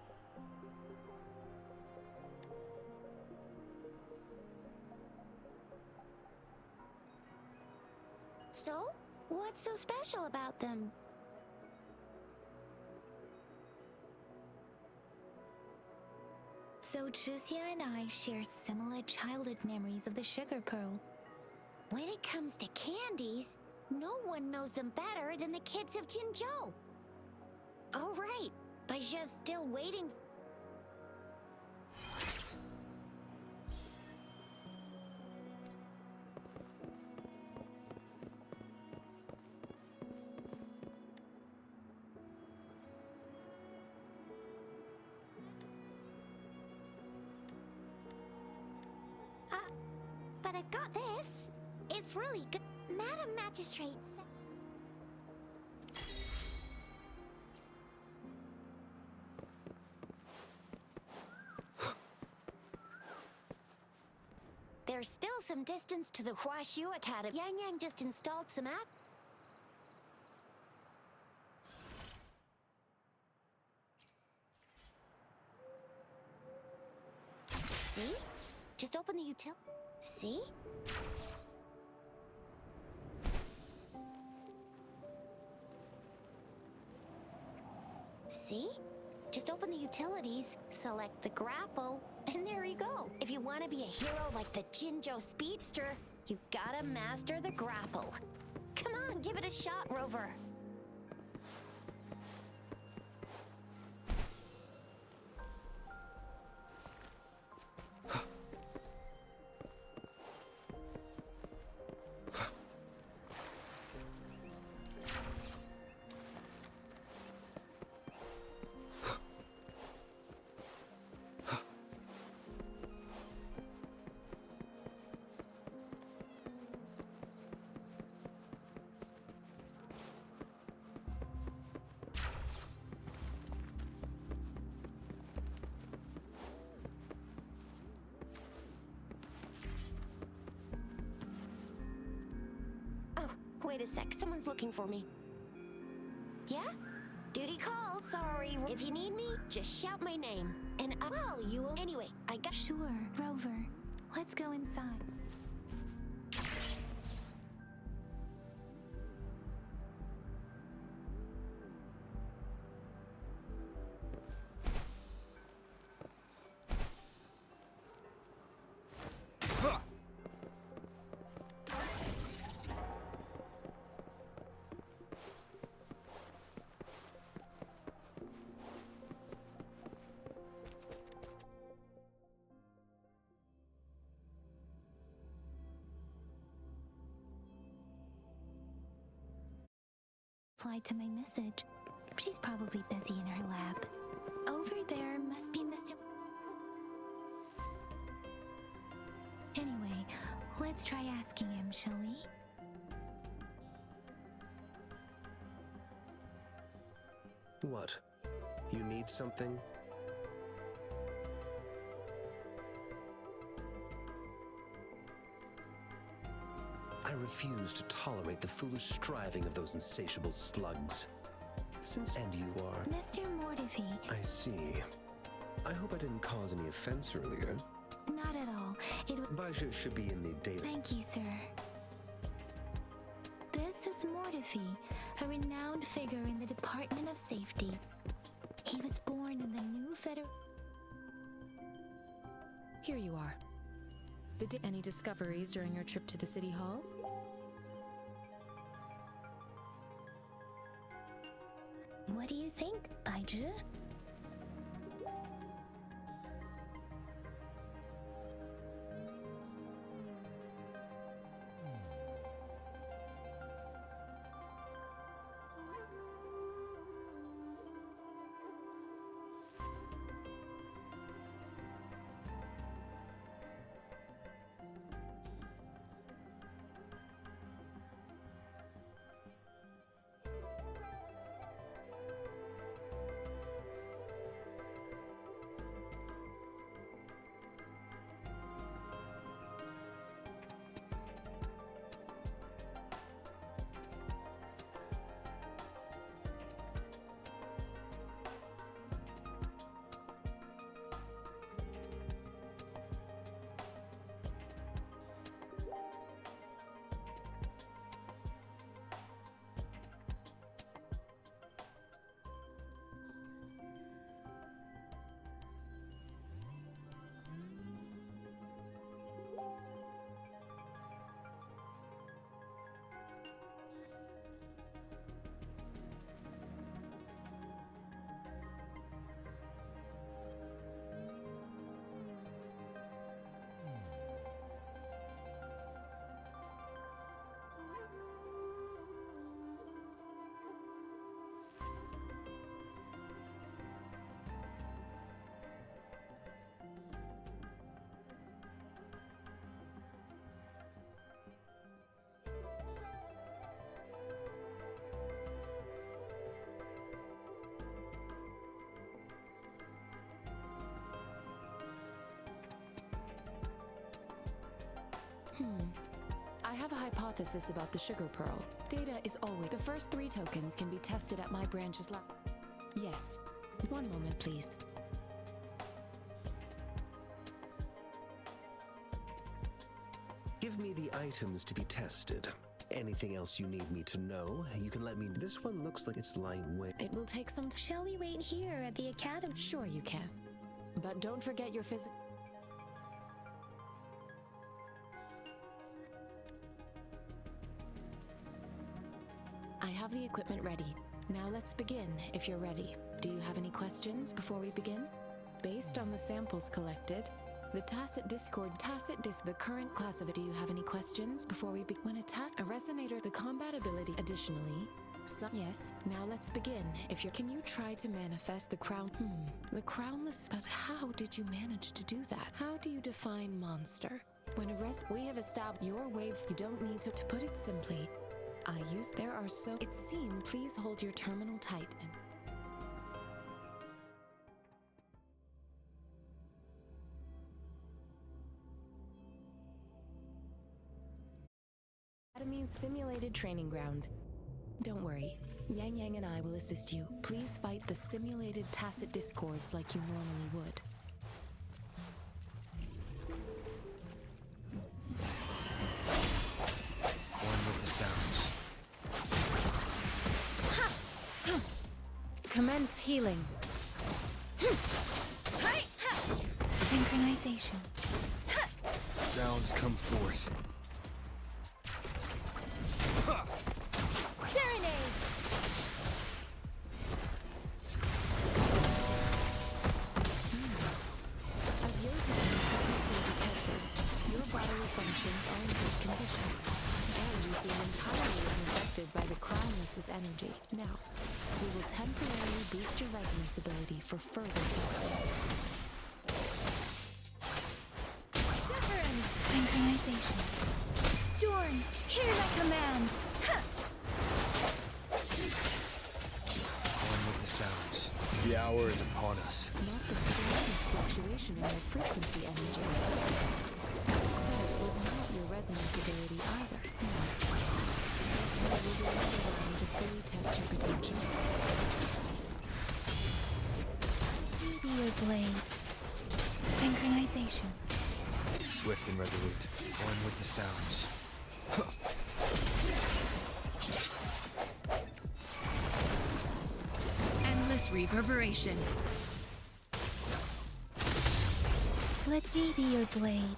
So, what's so special about them? So Chixia and I share similar childhood memories of the sugar pearl. When it comes to candies, no one knows them better than the kids of Jinzhou. Oh right, Baja's still waiting. But I got this. It's really good. Madam Magistrate. There's still some distance to the Huashu Academy. Yang Yang just installed some app. See? Just open the util. See? See? Just open the utilities, select the grapple, and there you go. If you want to be a hero like the Jinzhou Speedster, you gotta master the grapple. Come on, give it a shot, Rover. Wait a sec, someone's looking for me. Yeah? Duty called, sorry. If you need me, just shout my name. And well, you will. Anyway, I got. Sure, Rover. Let's go inside. Replied to my message. She's probably busy in her lab. Over there must be Mr. Anyway, let's try asking him, shall we? What? You need something? I refuse to tolerate the foolish striving of those insatiable slugs. And you are... Mr. Mortivy. I see. I hope I didn't cause any offense earlier. Not at all. Baisha should be in the data. Thank you, sir. This is Mortivy, a renowned figure in the Department of Safety. He was born in the new federal... Here you are. Any discoveries during your trip to the City Hall? What do you think, Baiju? I have a hypothesis about the sugar pearl. Data is always... The first 3 tokens can be tested at my branch's lab. Yes. One moment, please. Give me the items to be tested. Anything else you need me to know, you can let me... This one looks like it's lightweight. It will take some time. Shall we wait here at the academy? Sure you can. But don't forget your physical... I have the equipment ready. Now let's begin, if you're ready. Do you have any questions before we begin? Based on the samples collected, the the current class of it. Do you have any questions before we begin? When a resonator, the combat ability. Additionally, yes, now let's begin. Can you try to manifest the crown? The crownless, but how did you manage to do that? How do you define monster? When we have established your wave, you don't need to put it simply. It seems, please hold your terminal tight and... Academy's simulated training ground. Don't worry, Yang Yang and I will assist you. Please fight the simulated tacit discords like you normally would. One with the sounds. Commence healing. Synchronization. Sounds come forth. Serenade! As your technique previously detected, your bodily functions are in good condition, and you seem entirely unaffected by the crownless's energy. Now, we will temporarily boost your resonance ability for further testing. Synchronization. Storm, hear my command! One with the sounds. The hour is upon us. Not the slightest fluctuation in your frequency energy. So it was not your resonance ability either. So we will do another round to fully test your potential. Meteor blade. Synchronization. Swift and resolute. One with the sounds. Endless reverberation. Let me be your blade.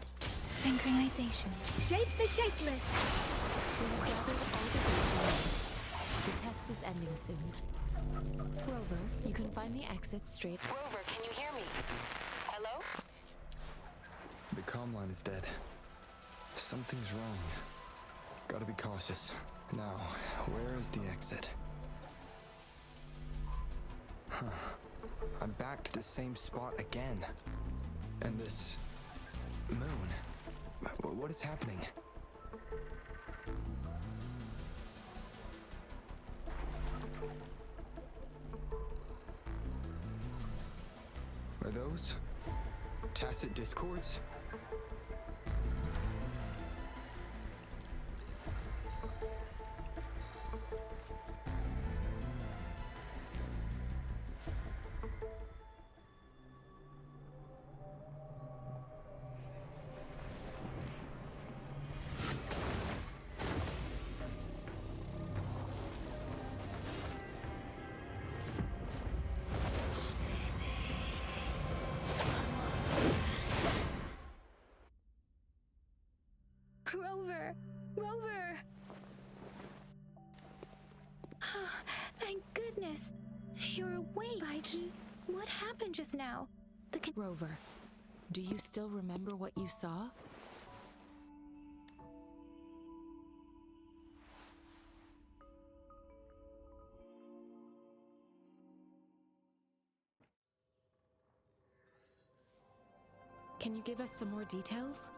Synchronization. Shape the shapeless. We have gathered all the data. The test is ending soon. Rover, you can find the exit straight. Rover, can you hear me? Hello? The comm line is dead. Something's wrong. Gotta be cautious. Now, where is the exit? I'm back to the same spot again. And this... moon. What is happening? Are those tacit discords? Rover! Rover! Thank goodness. You're awake, Baiju. What happened just now? Rover, do you still remember what you saw? Can you give us some more details?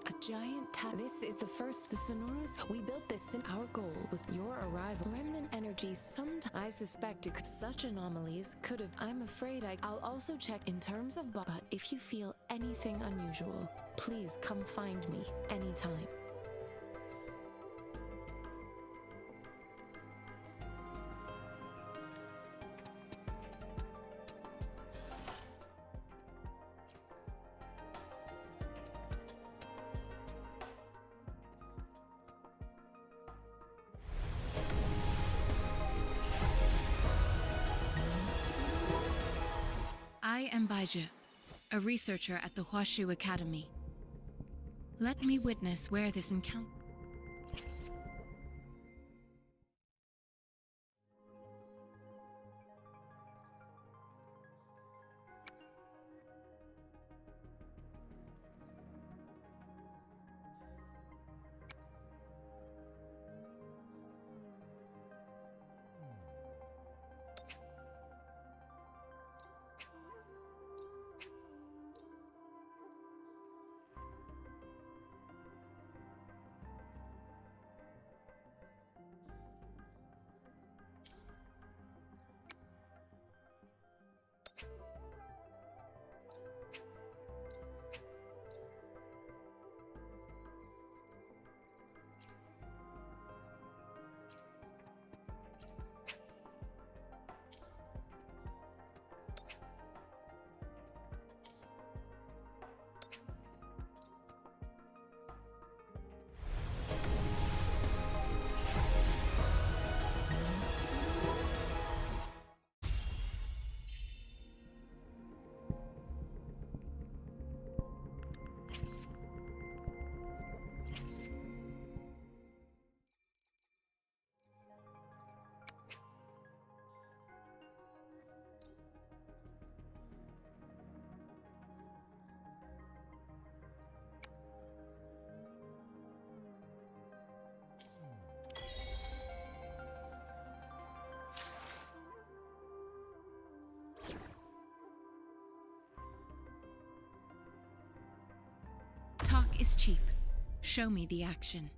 A giant This is the first. The Sonoros. We built this. Our goal was your arrival. Remnant energy. I suspect it could. Such anomalies could have. I'm afraid I'll also check in terms of. But if you feel anything unusual, please come find me anytime. I am Baizhi, a researcher at the Huashu Academy. Let me witness where this encounter... Talk is cheap. Show me the action.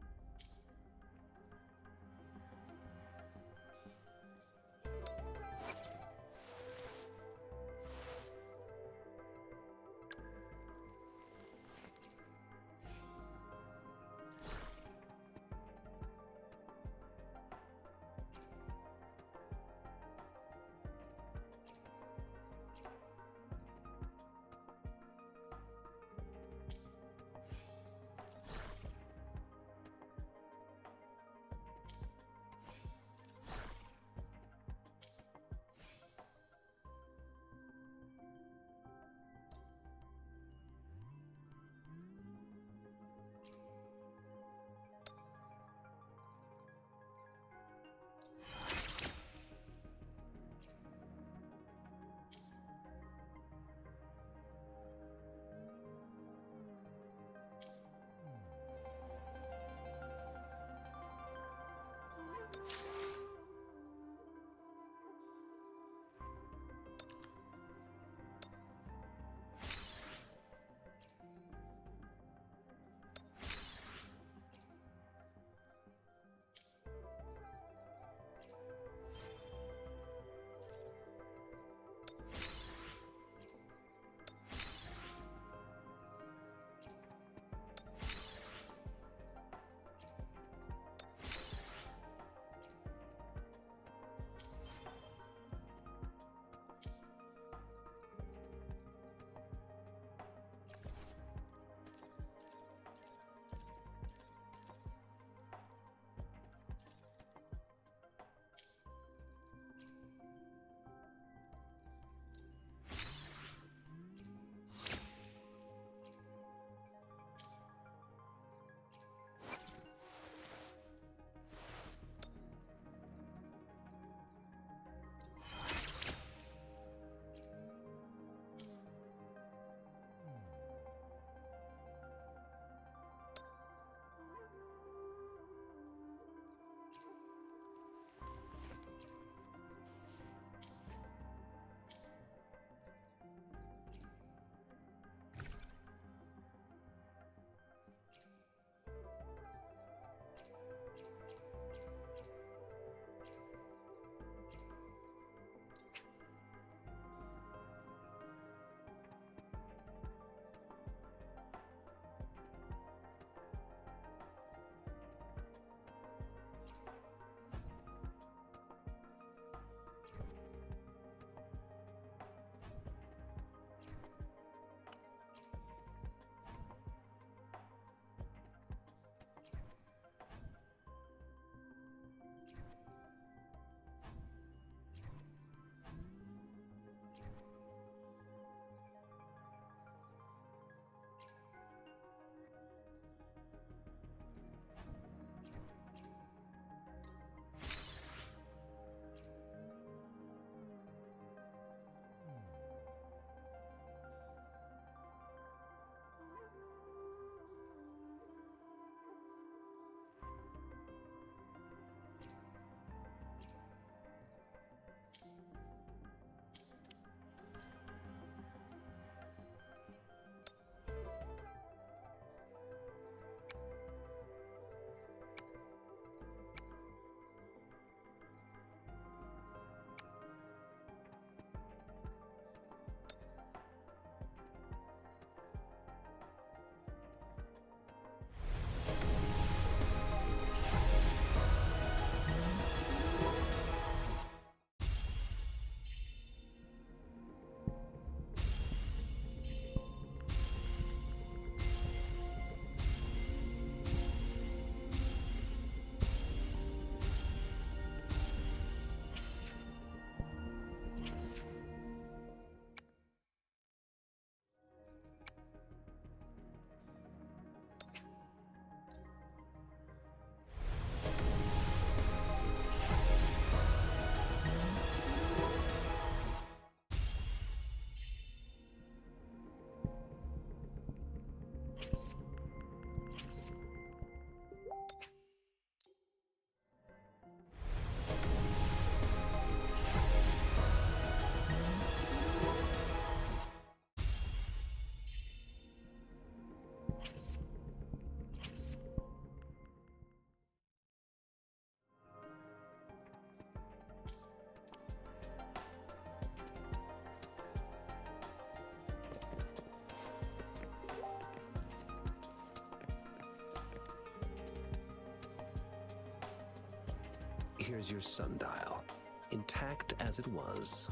here's your sundial, intact as it was.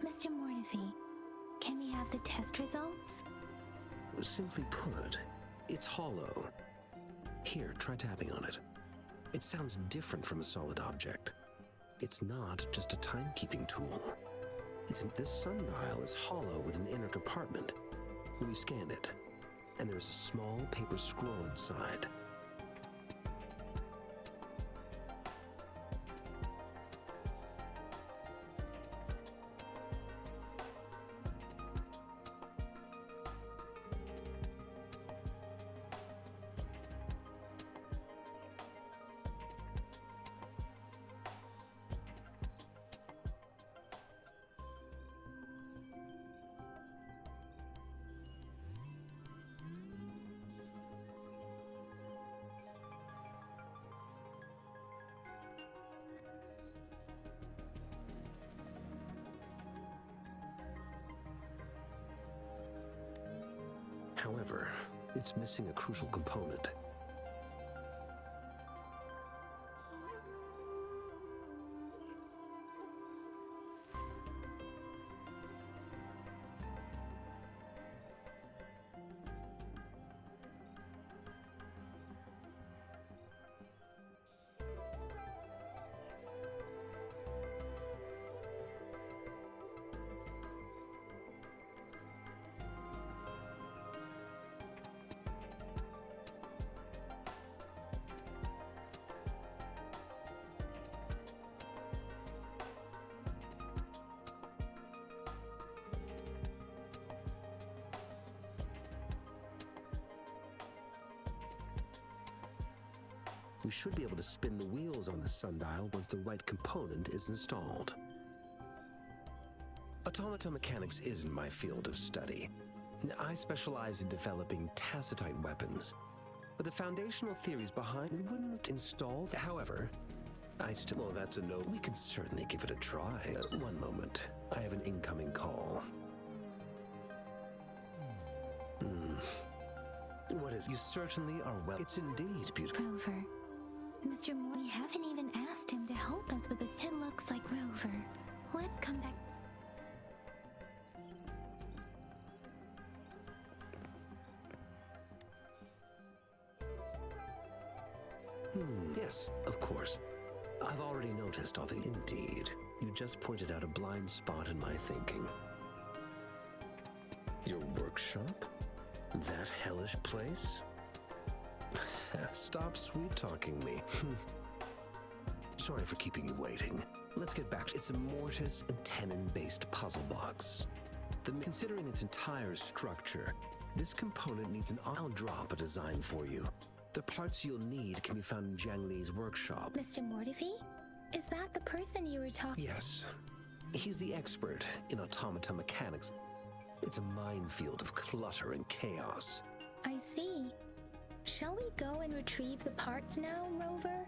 Mr. Mortefi, can we have the test results? Simply put, it's hollow. Here, try tapping on it. It sounds different from a solid object. It's not just a timekeeping tool. This sundial is hollow with an inner compartment. We scanned it, and there's a small paper scroll inside. However, it's missing a crucial component. We should be able to spin the wheels on the sundial once the right component is installed. Automata mechanics isn't my field of study. I specialize in developing tacitite weapons, but the foundational theories behind it wouldn't install. However, well, that's a no. We can certainly give it a try. One moment. I have an incoming call. What is? You certainly are well. It's indeed beautiful. Rover. Mr. Moore, we haven't even asked him to help us with this. It looks like Rover. Let's come back. Yes, of course. I've already noticed all the... Indeed. You just pointed out a blind spot in my thinking. Your workshop? That hellish place? Stop sweet-talking me. Sorry for keeping you waiting. Let's get back. It's a mortise and tenon-based puzzle box. Considering its entire structure, this component needs an... I'll drop a design for you. The parts you'll need can be found in Jiang Li's workshop. Mr. Mortefi? Is that the person you were talking... Yes. He's the expert in automata mechanics. It's a minefield of clutter and chaos. I see. Shall we go and retrieve the parts now, Rover?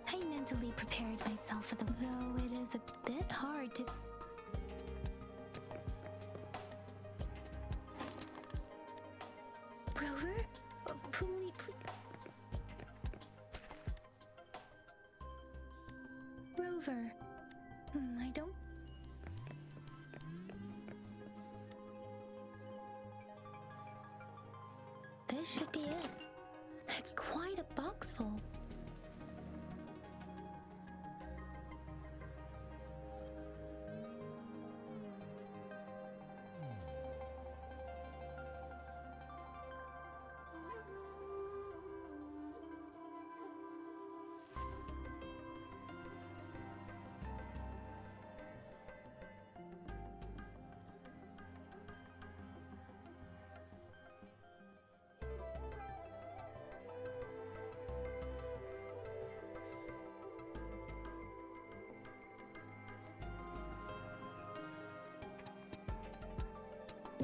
I mentally prepared myself for though it is a bit hard to... Rover? Please... Rover. I don't... This should be it. It's quite a box full.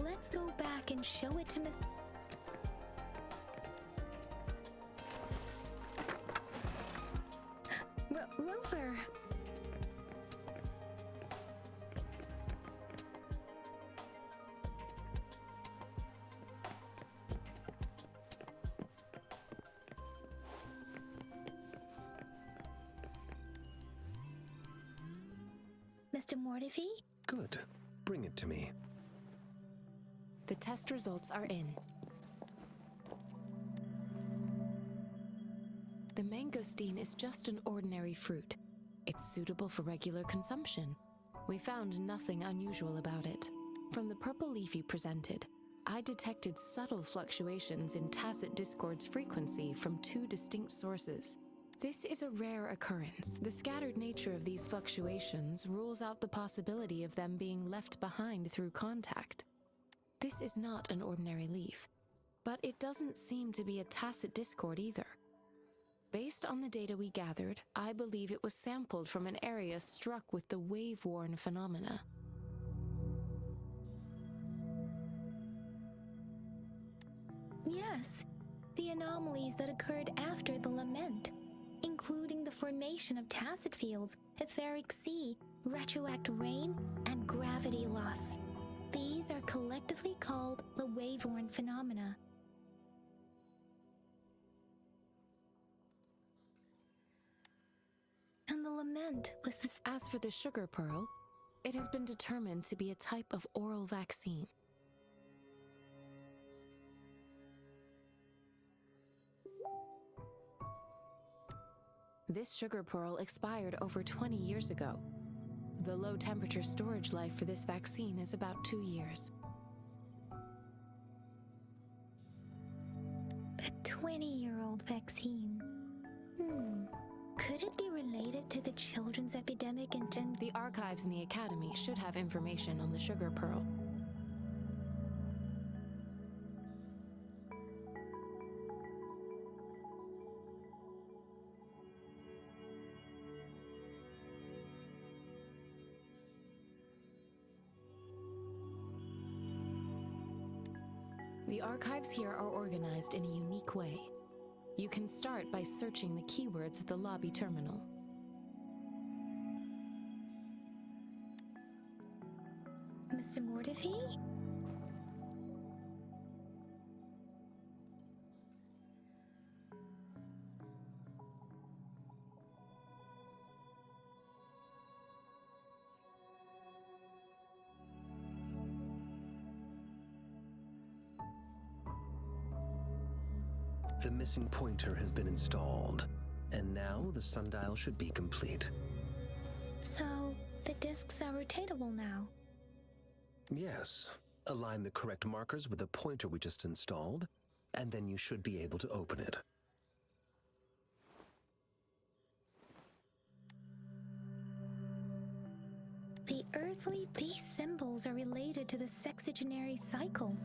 Let's go back and show it to Miss... Rover! Mr. Mortifi? Good. Bring it to me. The test results are in. The mangosteen is just an ordinary fruit. It's suitable for regular consumption. We found nothing unusual about it. From the purple leaf you presented, I detected subtle fluctuations in tacit discord's frequency from two distinct sources. This is a rare occurrence. The scattered nature of these fluctuations rules out the possibility of them being left behind through contact. This is not an ordinary leaf, but it doesn't seem to be a tacit discord either. Based on the data we gathered, I believe it was sampled from an area struck with the wave-worn phenomena. Yes, the anomalies that occurred after the lament, including the formation of tacit fields, etheric sea, retroact rain, and gravity loss. These are collectively called the wave-worn phenomena. And the lament was this. As for the sugar pearl, it has been determined to be a type of oral vaccine. This sugar pearl expired over 20 years ago. The low-temperature storage life for this vaccine is about 2 years. A 20-year-old vaccine. Could it be related to the children's epidemic in The archives in the Academy should have information on the sugar pearl. The archives here are organized in a unique way. You can start by searching the keywords at the lobby terminal. Mr. Mortifi? The missing pointer has been installed, and now the sundial should be complete. So, the discs are rotatable now. Yes. Align the correct markers with the pointer we just installed, and then you should be able to open it. These symbols are related to the sexagenary cycle.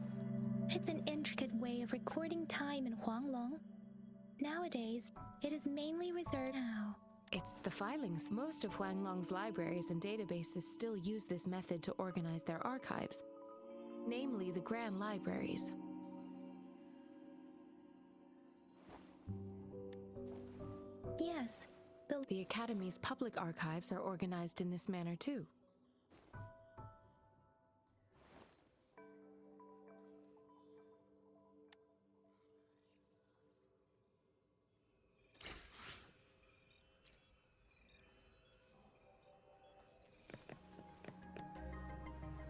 It's an intricate way of recording time in Huanglong. Nowadays, it is mainly reserved now. It's the filings. Most of Huanglong's libraries and databases still use this method to organize their archives, namely the Grand Libraries. Yes, the Academy's public archives are organized in this manner too.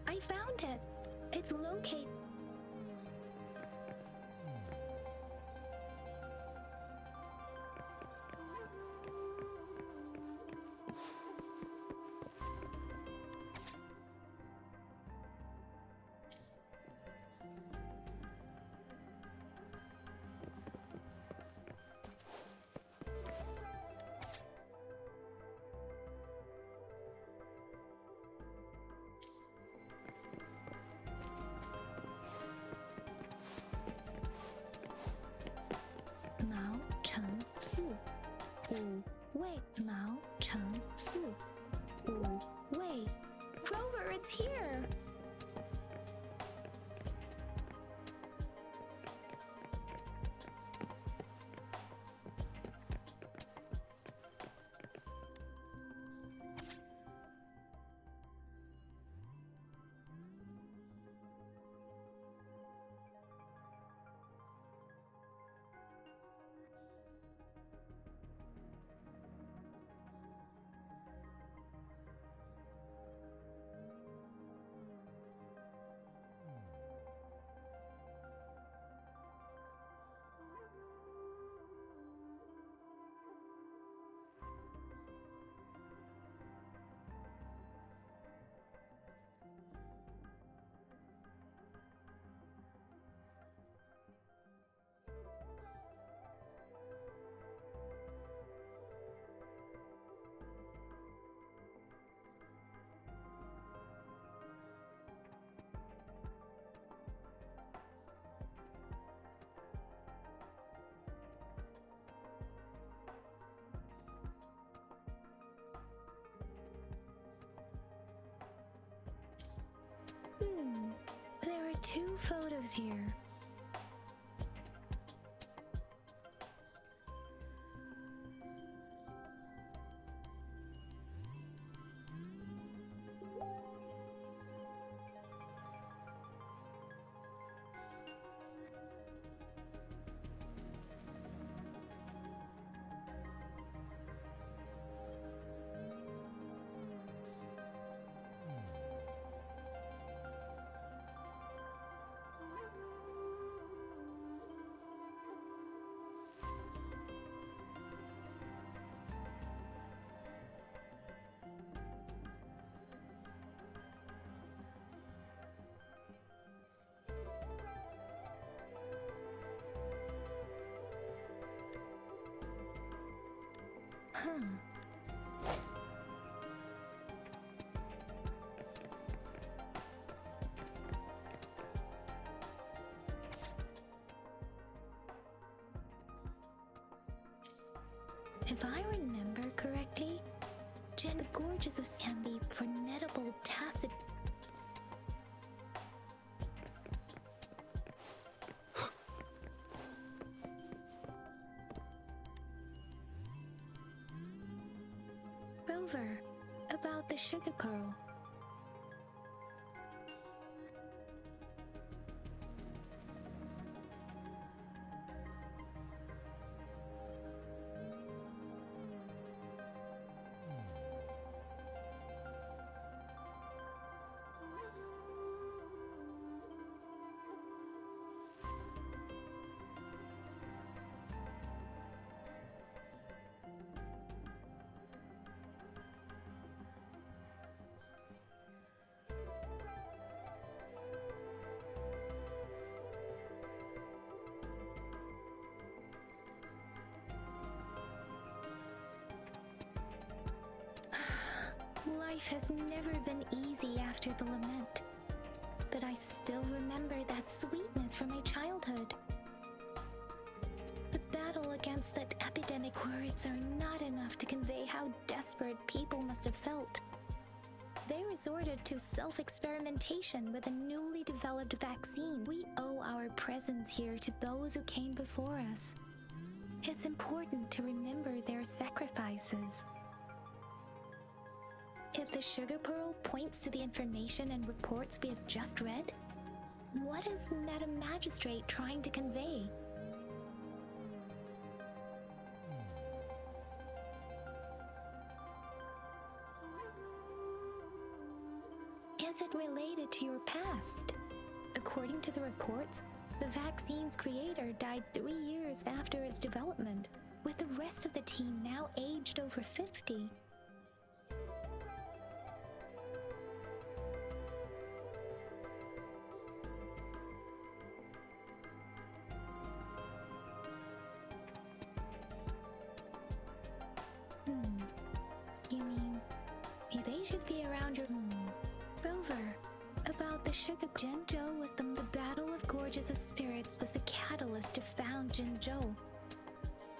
I found it. It's located. photos here. If I remember correctly, Jen, the gorges of can be formidable tacit. Rover, about the sugar pearl. Life has never been easy after the lament, but I still remember that sweetness from my childhood. The battle against that epidemic, words are not enough to convey how desperate people must have felt. They resorted to self-experimentation with a newly developed vaccine. We owe our presence here to those who came before us. It's important to remember their sacrifices. If the sugar pearl points to the information and reports we have just read, what is Madam Magistrate trying to convey? Is it related to your past? According to the reports, the vaccine's creator died 3 years after its development, with the rest of the team now aged over 50. You mean, they should be around your... Rover, about the sugar... Jinzhou was the battle of gorges of spirits was the catalyst to found Jinzhou.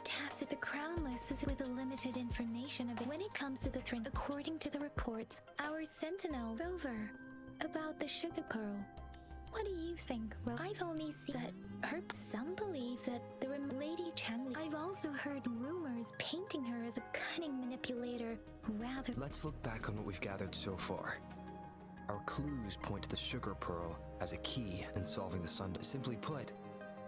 Tacit the crownless is with the limited information of it. When it comes to the throne, according to the reports, our sentinel... Rover, about the sugar pearl. What do you think, Rover? I've only seen that... Some believe that the Lady Changli... I've also heard rumors painting her as a cunning manipulator, rather... Let's look back on what we've gathered so far. Our clues point to the sugar pearl as a key in solving the sun. Simply put,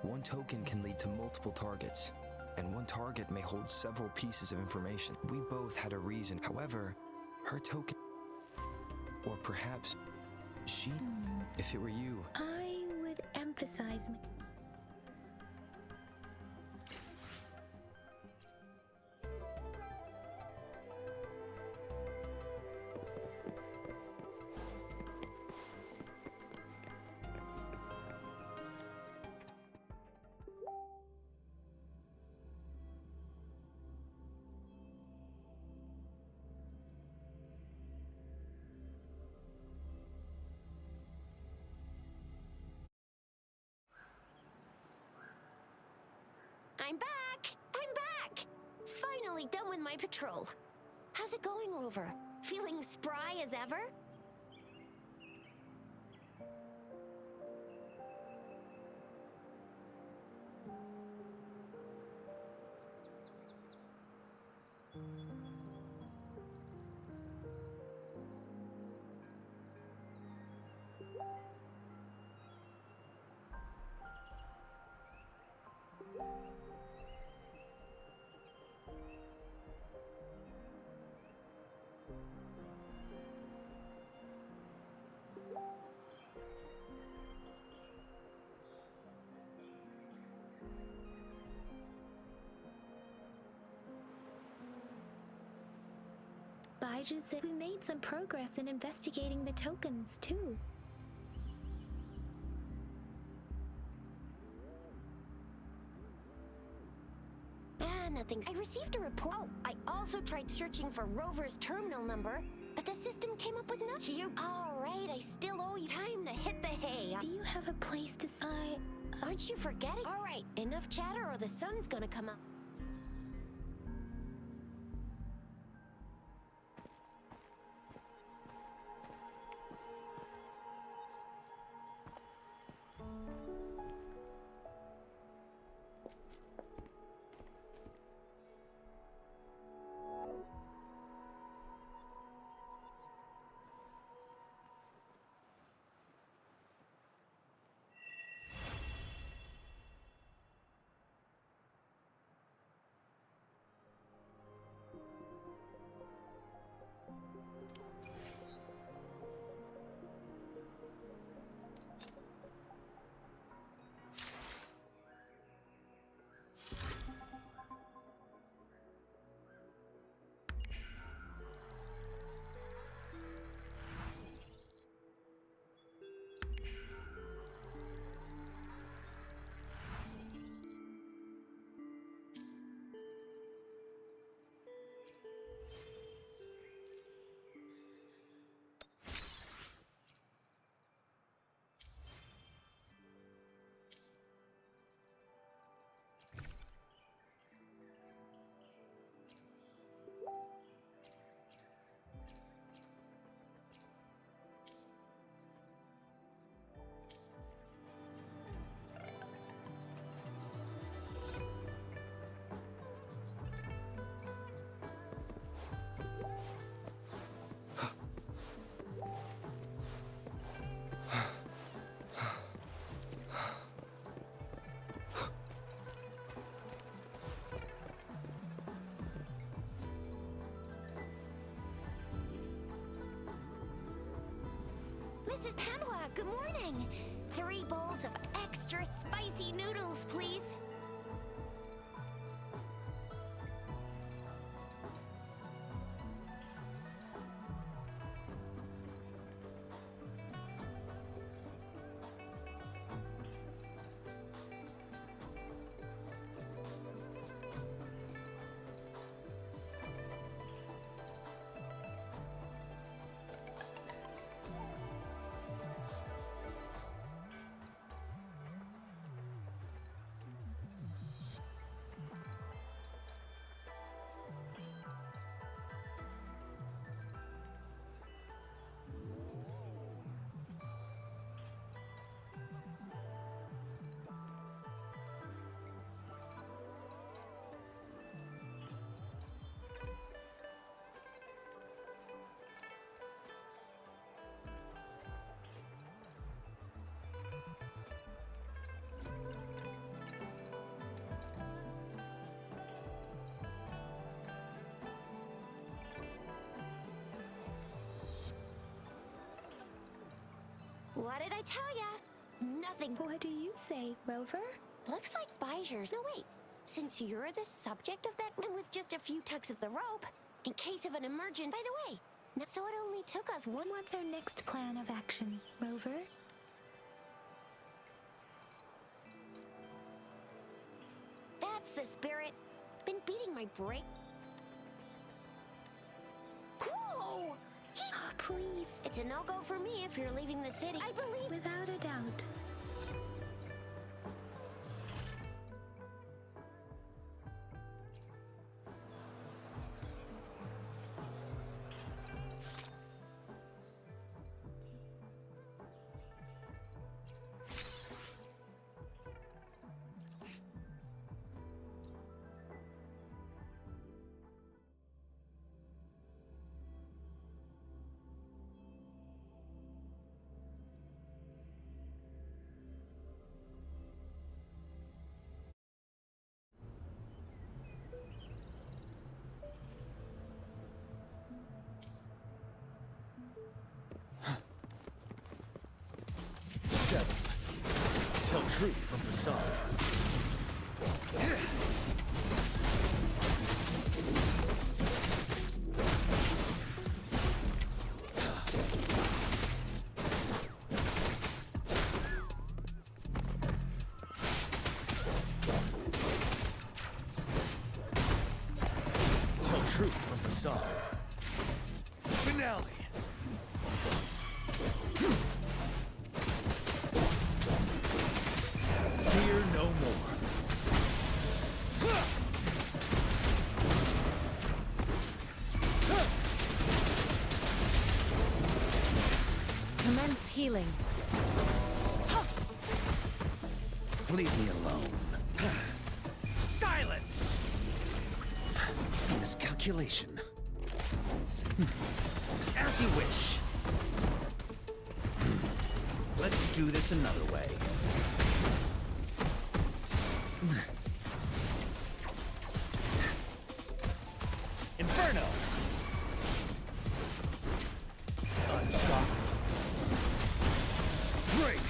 one token can lead to multiple targets, and one target may hold several pieces of information. We both had a reason. However, her token... Or perhaps she... If it were you... I would emphasize... I'm back! I'm back! Finally done with my patrol. How's it going, Rover? Feeling spry as ever? Baiju said we made some progress in investigating the tokens, too. Nothing. I received a report. Oh, I also tried searching for Rover's terminal number, but the system came up with nothing. You... All right, I still owe you time to hit the hay. Do you have a place to... Aren't you forgetting? All right, enough chatter or the sun's gonna come up. Mrs. Panwa, good morning. 3 bowls of extra spicy noodles, please. What did I tell ya? Nothing. What do you say, Rover? Looks like Baiju's. No, wait. Since you're the subject of that, and with just a few tugs of the rope, in case of an emergence. By the way, so it only took us one. What's our next plan of action, Rover? That's the spirit. Been beating my brain. Whoa! Oh, please. It's a no-go for me if you're leaving the city. I believe. Without a doubt. truth from facade. Tell truth from facade. Finale. Fear no more. Commence healing. Leave me alone. Silence! Miscalculation. As you wish. Let's do this another way. Inferno! Unstoppable. Break!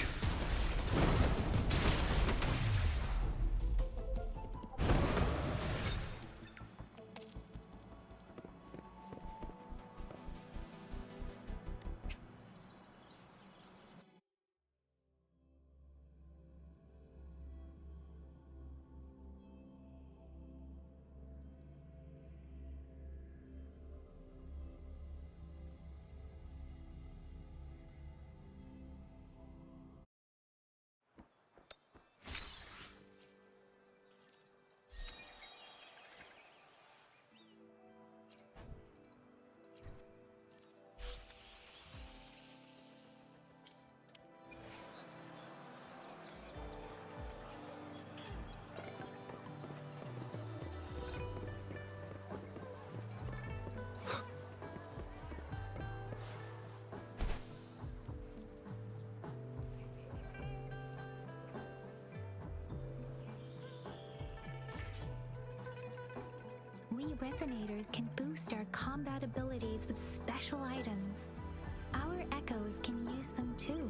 We resonators can boost our combat abilities with special items. Our echoes can use them too.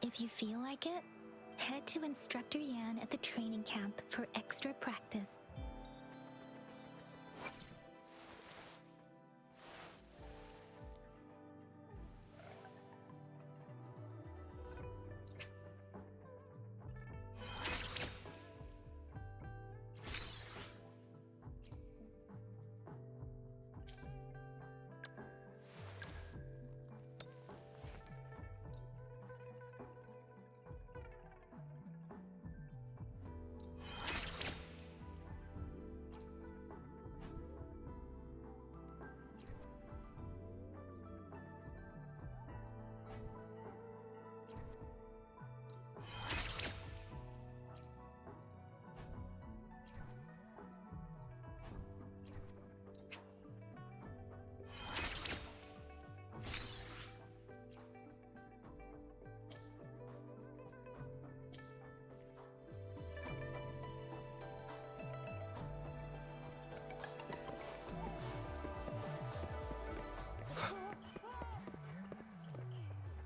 If you feel like it, head to Instructor Yan at the training camp for extra practice.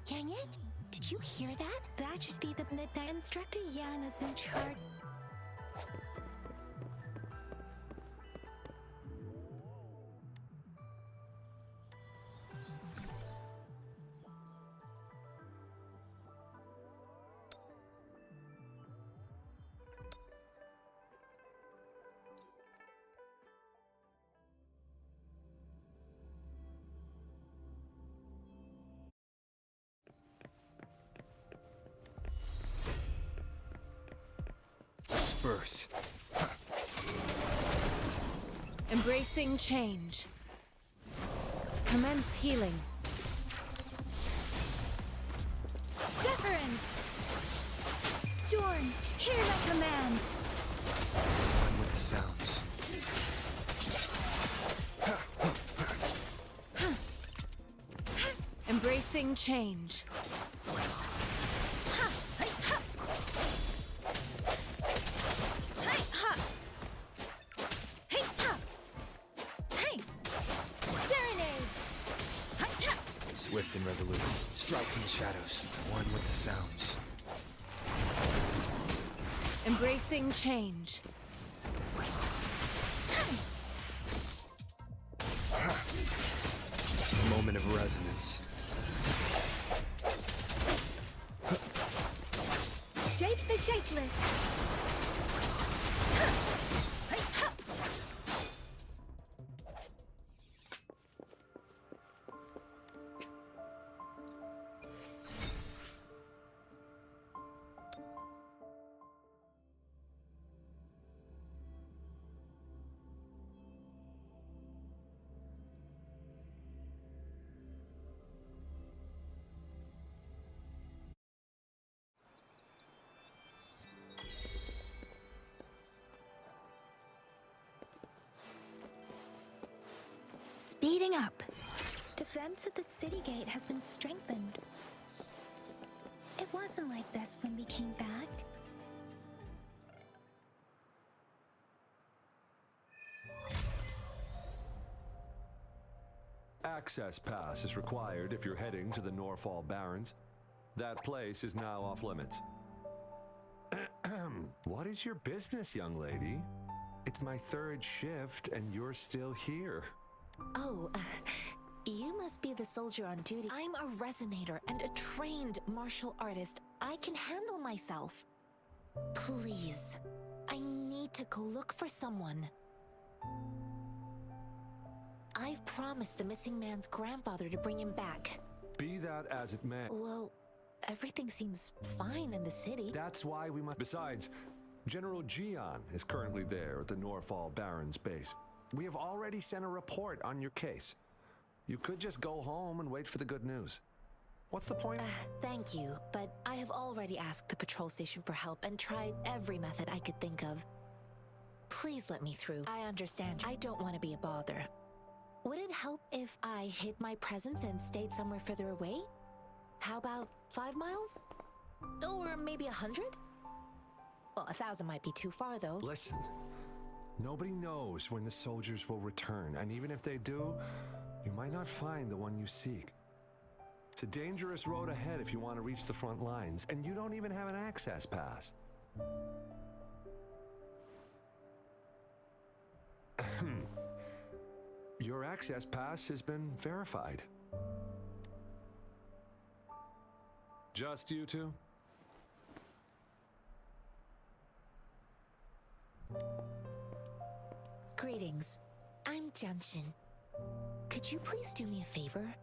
Yang Yang, did you hear that? That should be the midnight. Instructor Yan is in charge. Burst. Embracing change. Commence healing. Deference! Storm, hear my command! One with the sounds. Embracing change. Swift and resolute. Strike from the shadows. One with the sounds. Embracing change. Moment of resonance. Shape the shapeless! Speeding up. Defense at the city gate has been strengthened. It wasn't like this when we came back. Access pass is required if you're heading to the Norfall Barrens. That place is now off limits. What is your business, young lady? It's my third shift and you're still here. Oh, you must be the soldier on duty. I'm a resonator and a trained martial artist. I can handle myself. Please, I need to go look for someone. I've promised the missing man's grandfather to bring him back. Be that as it may. Well, everything seems fine in the city. That's why we must... Besides, General Jian is currently there at the Norfall Barrens base. We have already sent a report on your case. You could just go home and wait for the good news. What's the point? Thank you, but I have already asked the patrol station for help and tried every method I could think of. Please let me through. I understand. I don't want to be a bother. Would it help if I hid my presence and stayed somewhere further away? How about 5 miles? Or maybe 100? Well, 1,000 might be too far, though. Listen, nobody knows when the soldiers will return, and even if they do, you might not find the one you seek. It's a dangerous road ahead if you want to reach the front lines, and you don't even have an access pass. Your access pass has been verified. Just you two? Greetings. I'm Jianshin. Could you please do me a favor?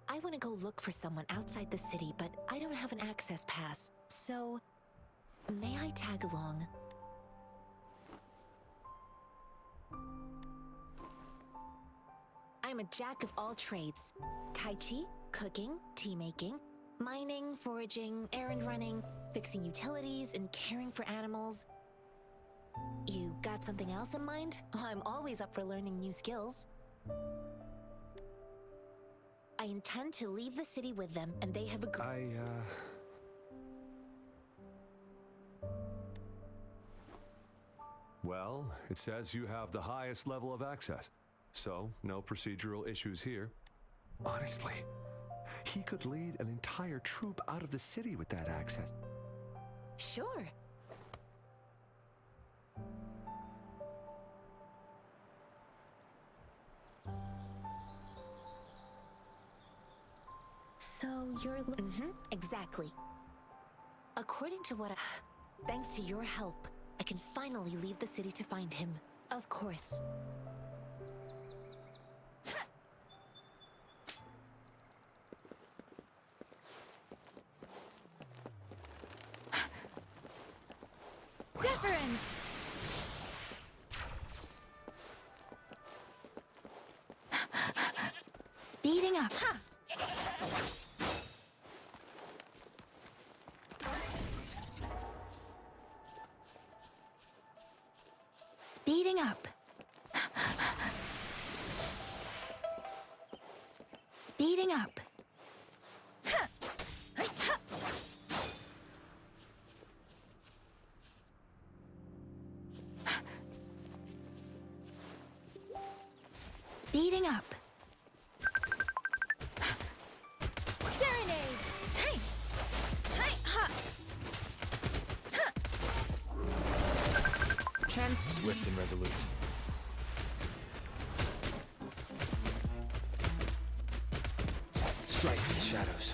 I want to go look for someone outside the city, but I don't have an access pass. So, may I tag along? I'm a jack of all trades. Tai Chi, cooking, tea making, mining, foraging, errand running, fixing utilities, and caring for animals. You got something else in mind? I'm always up for learning new skills. I intend to leave the city with them, and they have agreed. Well, it says you have the highest level of access, so no procedural issues here. Honestly, he could lead an entire troop out of the city with that access. Sure. So you're... exactly. According to what thanks to your help, I can finally leave the city to find him. Of course. Deference! Speeding up. Speeding up. Speeding up. Speeding up. Serenade! Hey! Hey! Ha! Swift and resolute. Strike from the shadows.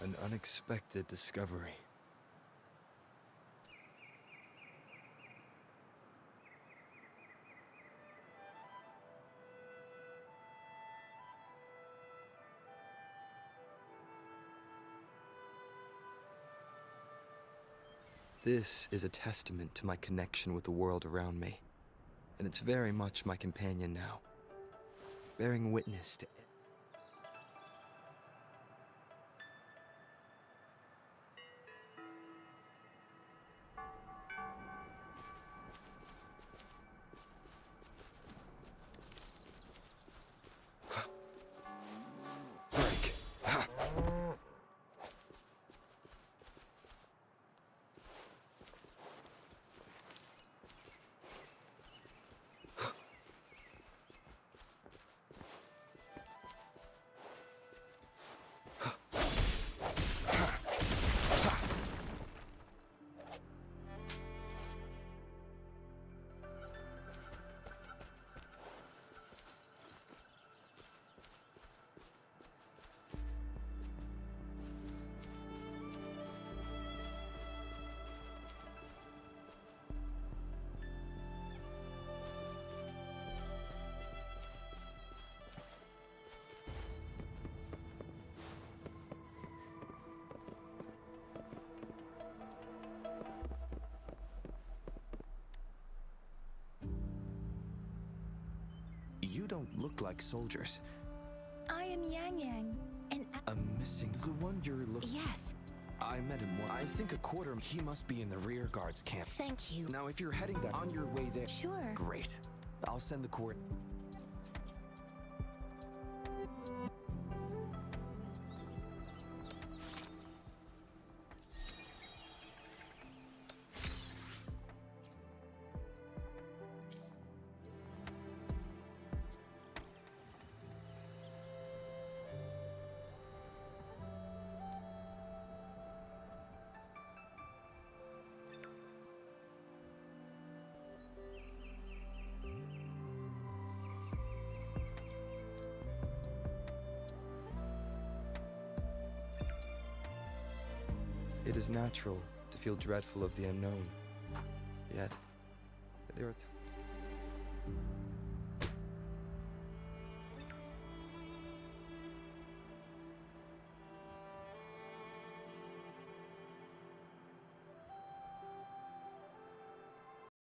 An unexpected discovery. This is a testament to my connection with the world around me, and it's very much my companion now, bearing witness to it. Break. Ha. You don't look like soldiers. I am Yang Yang, and A missing... The one you're looking... yes, I met him once. I think a quarter... He must be in the rear guards camp. thank you. Now, if you're heading that on your way there... Sure. Great. I'll send the court... It is natural to feel dreadful of the unknown. Yet, there are times...